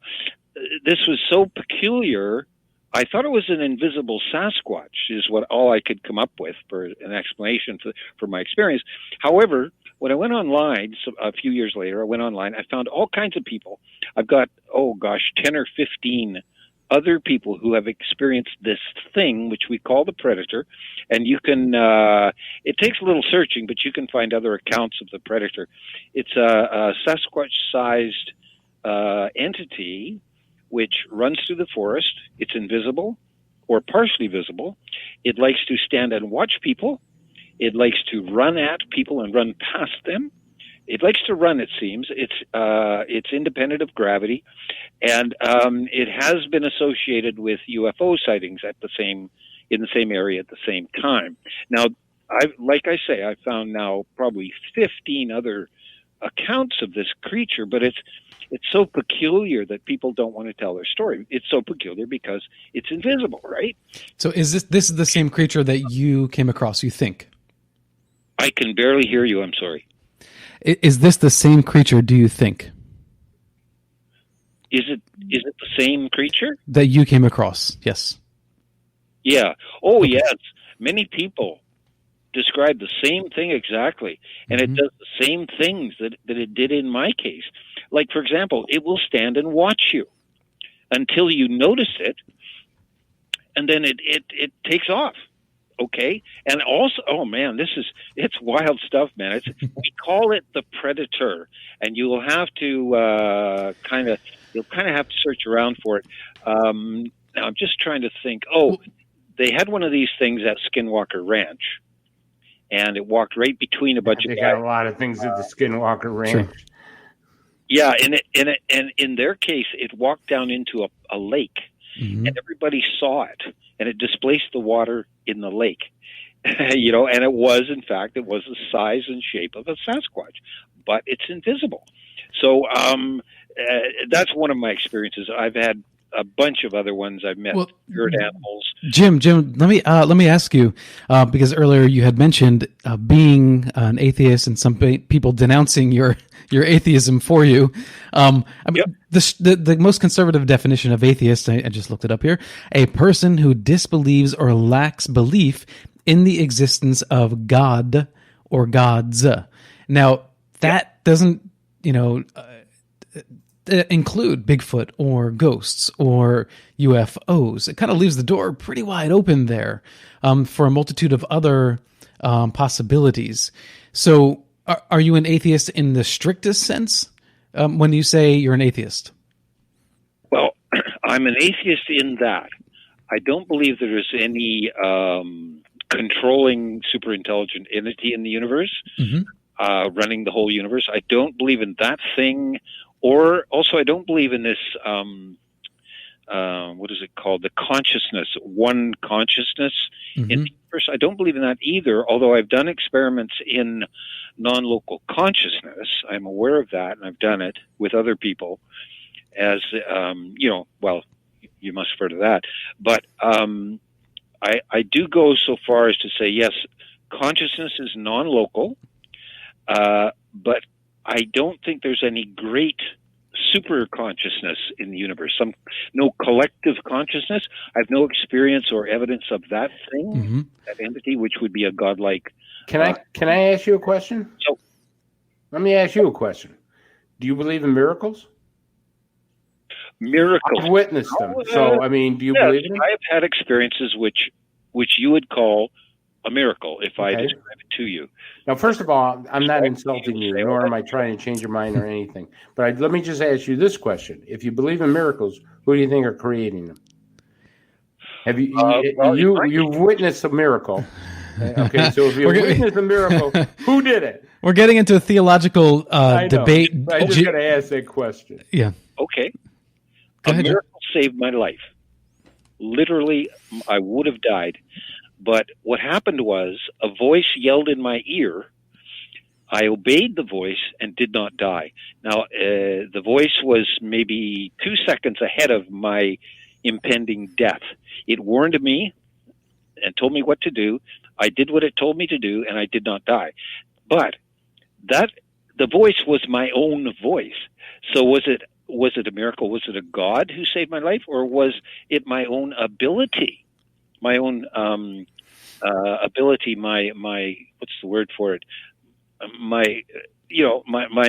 this was so peculiar. I thought it was an invisible Sasquatch is all I could come up with for an explanation for my experience. However, when I went online a few years later, I found all kinds of people. I've got, 10 or 15 other people who have experienced this thing, which we call the predator. And you can, it takes a little searching, but you can find other accounts of the predator. It's a Sasquatch-sized entity which runs through the forest. It's invisible or partially visible. It likes to stand and watch people. It likes to run at people and run past them. It likes to run, it seems. It's independent of gravity, and it has been associated with UFO sightings in the same area at the same time. Now, I found now probably 15 other accounts of this creature, but it's so peculiar that people don't want to tell their story. It's so peculiar because it's invisible, right? So is this is the same creature that you came across, you think? I can barely hear you. I'm sorry. Is this the same creature, do you think? Is it the same creature? That you came across, yes. Yeah. Oh, okay. Yes. Many people describe the same thing exactly. And it does the same things that it did in my case. Like, for example, it will stand and watch you until you notice it, and then it takes off. Okay. And also, it's wild stuff, man. We call it the predator, and you will have to kind of have to search around for it. Now I'm just trying to think. They had one of these things at Skinwalker Ranch, and it walked right between a bunch of guys. They got a lot of things at the Skinwalker Ranch. Sure. Yeah, and in their case, it walked down into a lake, and everybody saw it, and it displaced the water in the lake, and it was the size and shape of a Sasquatch, but it's invisible. So that's one of my experiences. I've had a bunch of other ones. I've met spirit animals. Jim, let me ask you, because earlier you had mentioned being an atheist and some people denouncing your atheism for you. The most conservative definition of atheist, I just looked it up here, a person who disbelieves or lacks belief in the existence of God or gods. Now, that doesn't, include Bigfoot or ghosts or UFOs. It kind of leaves the door pretty wide open there for a multitude of other possibilities. So are you an atheist in the strictest sense when you say you're an atheist? Well, I'm an atheist in that I don't believe there is any controlling superintelligent entity in the universe running the whole universe. I don't believe in that thing. Or also, I don't believe in this, what is it called? The consciousness, one consciousness in the universe. I don't believe in that either, although I've done experiments in non-local consciousness. I'm aware of that, and I've done it with other people as, you must refer to that. But I do go so far as to say, yes, consciousness is non-local, but I don't think there's any great super consciousness in the universe. No collective consciousness. I have no experience or evidence of that thing, that entity, which would be a godlike. Can I ask you a question? So, Let me ask you a question. Do you believe in miracles? Miracles. I've witnessed them. So, I mean, do you Yes, believe in them? I have had experiences which you would call a miracle if I Okay. describe it to you. Now, first of all, I'm not insulting you, nor am I trying to change your mind or anything. But let me just ask you this question. If you believe in miracles, who do you think are creating them? Have you, you've witnessed a miracle. Okay, so if you witnessed a miracle, who did it? We're getting into a theological I know. debate. I just got to ask that question. Yeah. Okay. Go A ahead, Jim. miracle saved my life. Literally, I would have died. But what happened was a voice yelled in my ear. I obeyed the voice and did not die. Now, the voice was maybe 2 seconds ahead of my impending death. It warned me and told me what to do. I did what it told me to do, and I did not die. But the voice was my own voice. So was it a miracle? Was it a God who saved my life, or was it my own ability? My own ability, my what's the word for it? My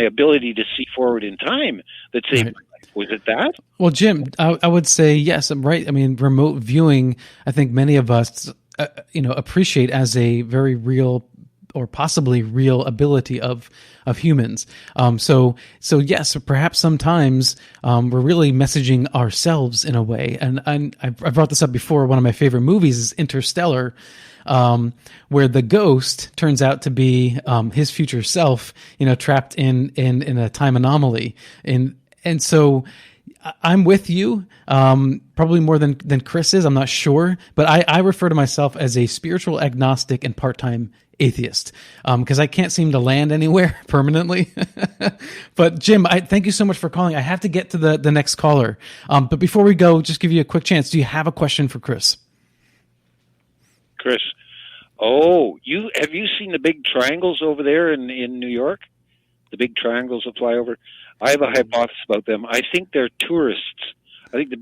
ability to see forward in time that saved my life. Was it that? Well, Jim, I would say yes. I'm right. I mean, remote viewing, I think many of us, appreciate as a very real or possibly real ability of humans. So yes, perhaps sometimes we're really messaging ourselves in a way. And I brought this up before. One of my favorite movies is Interstellar, where the ghost turns out to be his future self, trapped in a time anomaly. And so I'm with you, probably more than Chris is. I'm not sure, but I refer to myself as a spiritual agnostic and part-time atheist, because I can't seem to land anywhere permanently. But Jim, I thank you so much for calling. I have to get to the next caller. But before we go, just give you a quick chance. Do you have a question for Chris? Chris, have you seen the big triangles over there in New York? The big triangles that fly over. I have a hypothesis about them. I think they're tourists. I think the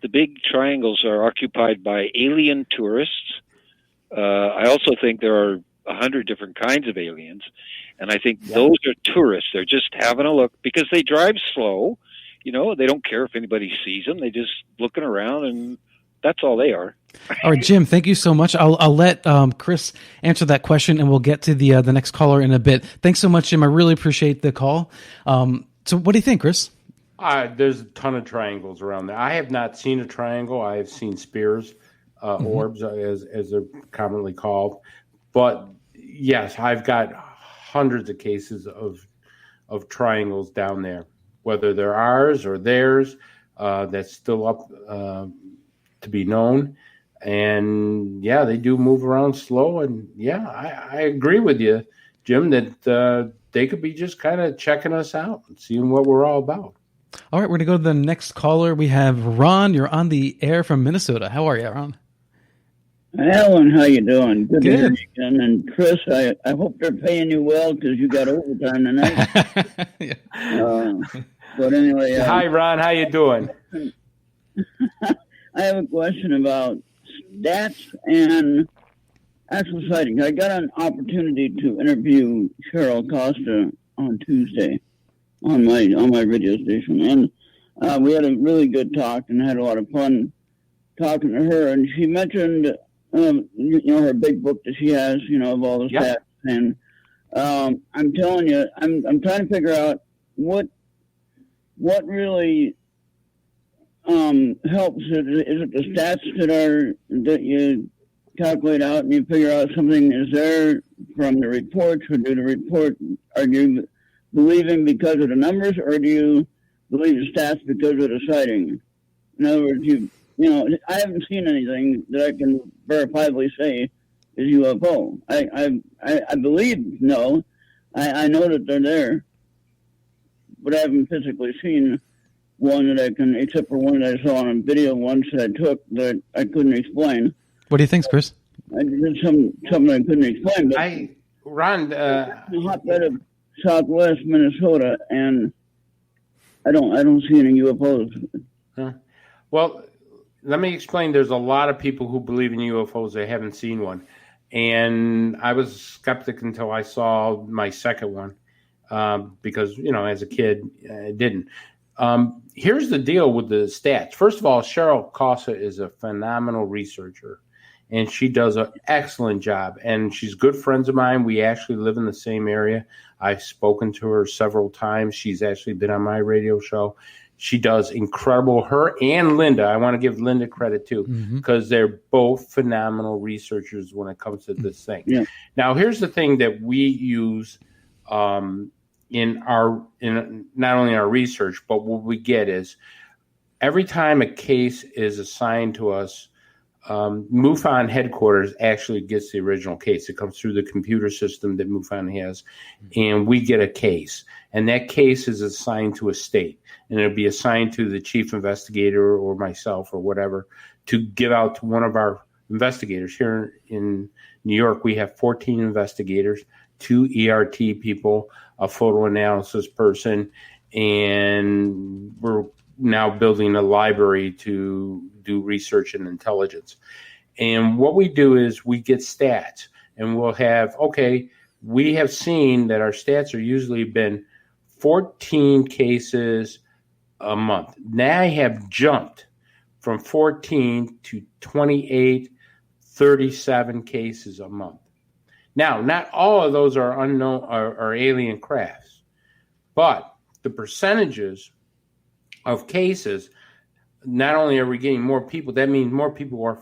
big triangles are occupied by alien tourists. I also think there are 100 different kinds of aliens, and I think those are tourists. They're just having a look because they drive slow. They don't care if anybody sees them. They're just looking around, and that's all they are. All right, Jim, thank you so much. I'll let Chris answer that question, and we'll get to the next caller in a bit. Thanks so much, Jim. I really appreciate the call. So what do you think, Chris? There's a ton of triangles around there. I have not seen a triangle. I have seen spears, orbs, as they're commonly called. But yes, I've got hundreds of cases of triangles down there, whether they're ours or theirs. That's still up to be known. And yeah, they do move around slow. And yeah, I agree with you, Jim, that they could be just kind of checking us out and seeing what we're all about. All right, we're going to go to the next caller. We have Ron. You're on the air from Minnesota. How are you, Ron? Alan, how you doing? Good to hear Good. you again. And Chris, I hope they're paying you well because you got overtime tonight. Yeah. But anyway, Hi, Ron. How you doing? I have a question about stats and actual sightings. I got an opportunity to interview Cheryl Costa on Tuesday on my radio station, and we had a really good talk and had a lot of fun talking to her. And she mentioned, her big book that she has, of all the stats. And I'm telling you, I'm trying to figure out what really helps. Is it the stats that you calculate out and you figure out something is there from the reports, or do the report, are you believing because of the numbers, or do you believe the stats because of the sighting? In other words, I haven't seen anything that I can verifiably say is UFO. I believe no. I know that they're there, but I haven't physically seen one that I can, except for one that I saw on a video once that I took that I couldn't explain. What do you think, Chris? I did something I couldn't explain. But Ron, the hotbed of Southwest Minnesota, and I don't see any UFOs. well, let me explain. There's a lot of people who believe in UFOs. They haven't seen one. And I was skeptic until I saw my second one. because, as a kid, I didn't. Here's the deal with the stats. First of all, Cheryl Casa is a phenomenal researcher, and she does an excellent job. And she's good friends of mine. We actually live in the same area. I've spoken to her several times. She's actually been on my radio show. She does incredible. Her and Linda, I want to give Linda credit too, because they're both phenomenal researchers when it comes to this thing. Yeah. Now, here's the thing that we use in not only our research, but what we get is every time a case is assigned to us, MUFON headquarters actually gets the original case. It comes through the computer system that MUFON has, and we get a case. And that case is assigned to a state, and it'll be assigned to the chief investigator or myself or whatever to give out to one of our investigators. Here in New York, we have 14 investigators, 2 ERT people, a photo analysis person, and we're now building a library to do research and intelligence. And what we do is we get stats, and we'll have, we have seen that our stats are usually been 14 cases a month. Now I have jumped from 14 to 28, 37 cases a month. Now, not all of those are unknown or alien crafts, but the percentages of cases, not only are we getting more people, that means more people are,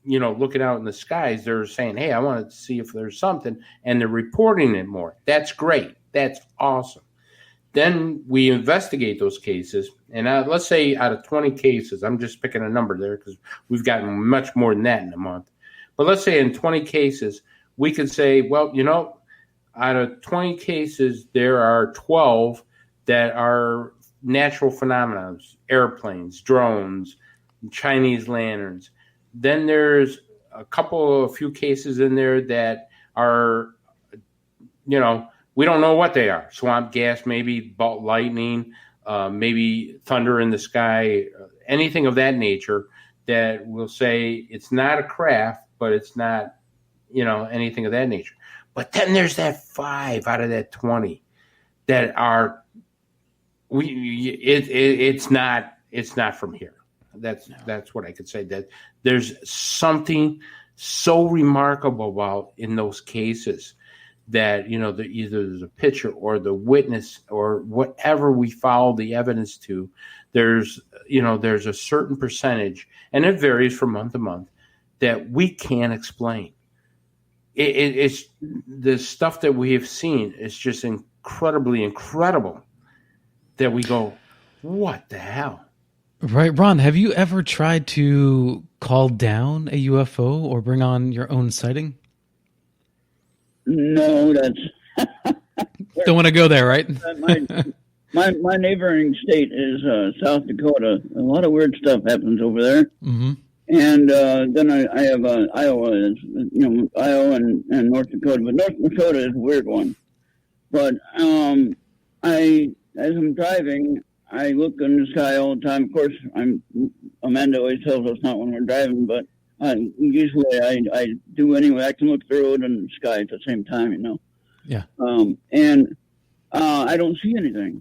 looking out in the skies. They're saying, hey, I want to see if there's something, and they're reporting it more. That's great. That's awesome. Then we investigate those cases, and let's say out of 20 cases, I'm just picking a number there because we've gotten much more than that in a month. But let's say in 20 cases, we could say, well, out of 20 cases, there are 12 that are natural phenomena, airplanes, drones, Chinese lanterns. Then there's a few cases in there that are, we don't know what they are. Swamp gas, maybe bolt lightning, maybe thunder in the sky, anything of that nature that will say it's not a craft, but it's not, anything of that nature. But then there's that 5 out of that 20 that are, it's not from here. That's what I could say. That there's something so remarkable about in those cases that either there's a picture or the witness or whatever we follow the evidence to. There's a certain percentage, and it varies from month to month, that we can't explain. It's the stuff that we have seen is just incredibly incredible. That we go, what the hell? Right, Ron, have you ever tried to call down a UFO or bring on your own sighting? No, that's don't want to go there, right? my neighboring state is South Dakota. A lot of weird stuff happens over there. Mm-hmm. And then I have Iowa, Iowa and North Dakota. But North Dakota is a weird one. But as I'm driving, I look in the sky all the time. Of course, Amanda always tells us not when we're driving, but usually I do anyway. I can look at the road and the sky at the same time, Yeah. And I don't see anything,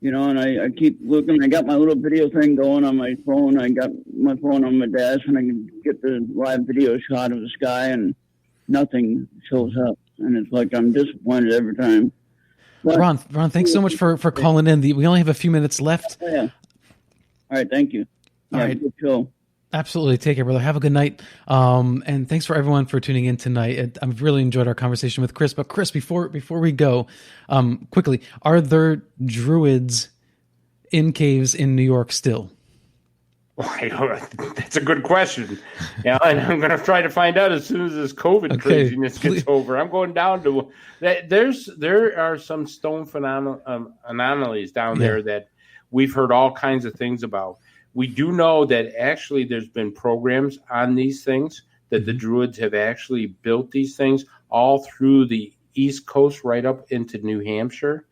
and I keep looking. I got my little video thing going on my phone. I got my phone on my desk, and I can get the live video shot of the sky, and nothing shows up. And it's like I'm disappointed every time. But, Ron, thanks so much for calling in. We only have a few minutes left. Oh, yeah. All right, thank you. All right. Good show. Absolutely. Take care, brother. Have a good night. And thanks for everyone for tuning in tonight. I've really enjoyed our conversation with Chris. But Chris, before we go, quickly, are there druids in caves in New York still? That's a good question. Yeah, and I'm going to try to find out as soon as this COVID craziness gets over. I'm going down to that. There are some stone anomalies down there that we've heard all kinds of things about. We do know that actually there's been programs on these things, that the Druids have actually built these things all through the East Coast right up into New Hampshire,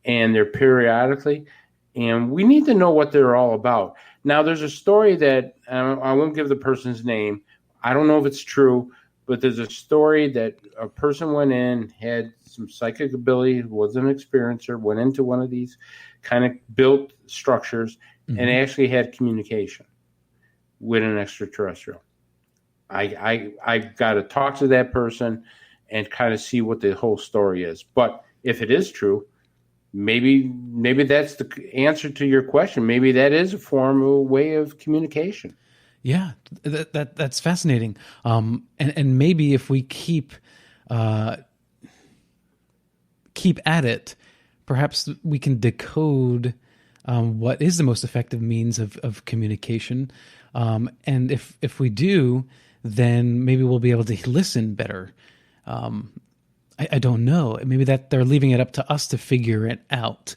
and they're periodically. And we need to know what they're all about. Now, there's a story that I won't give the person's name. I don't know if it's true, but there's a story that a person went in, had some psychic ability, was an experiencer, went into one of these kind of built structures, and actually had communication with an extraterrestrial. I got to talk to that person and kind of see what the whole story is. But if it is true, maybe that's the answer to your question. Maybe that is a form, a way of communication. Yeah, that's fascinating. And maybe if we keep at it, perhaps we can decode what is the most effective means of communication. And if we do, then maybe we'll be able to listen better. I don't know. Maybe that they're leaving it up to us to figure it out.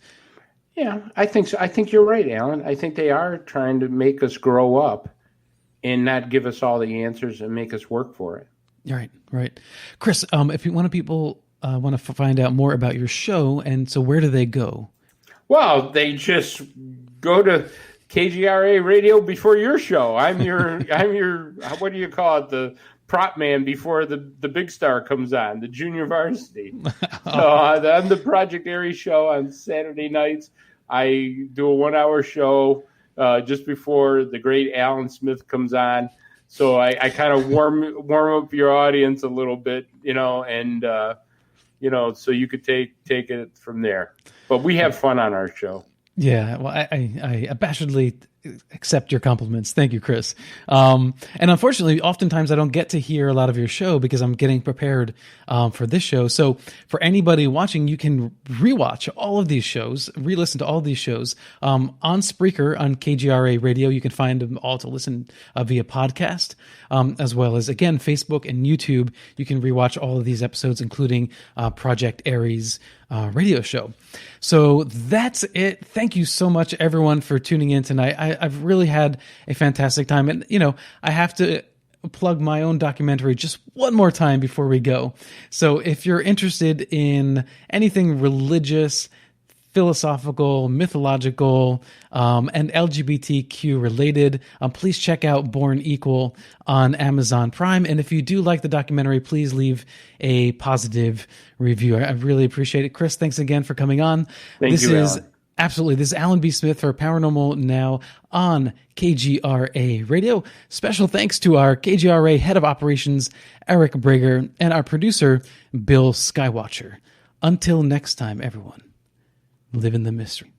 Yeah, I think so. I think you're right, Alan. I think they are trying to make us grow up and not give us all the answers and make us work for it. Right. Chris, if you people want to find out more about your show, and so where do they go? Well, they just go to KGRA Radio before your show. I'm your what do you call it? The prop man before the big star comes on, the junior varsity. So I'm the Project Aries show on Saturday nights. I do a 1-hour show just before the great Alan Smith comes on. So I kind of warm up your audience a little bit, and so you could take it from there. But we have fun on our show. Yeah, well, I abashedly accept your compliments. Thank you, Chris. And unfortunately, oftentimes I don't get to hear a lot of your show because I'm getting prepared for this show. So for anybody watching, you can rewatch all of these shows, re-listen to all of these shows on Spreaker, on KGRA Radio. You can find them all to listen via podcast, as well as, again, Facebook and YouTube. You can rewatch all of these episodes, including Project Aries radio show. So that's it. Thank you so much, everyone, for tuning in tonight. I've really had a fantastic time. And, I have to plug my own documentary just one more time before we go. So if you're interested in anything religious, philosophical, mythological, and LGBTQ related, please check out Born Equal on Amazon Prime. And if you do like the documentary, please leave a positive review. I really appreciate it. Chris, thanks again for coming on. Thank you, Alan. Absolutely. This is Alan B. Smith for Paranormal Now on KGRA Radio. Special thanks to our KGRA Head of Operations, Eric Brager, and our producer, Bill Skywatcher. Until next time, everyone, live in the mystery.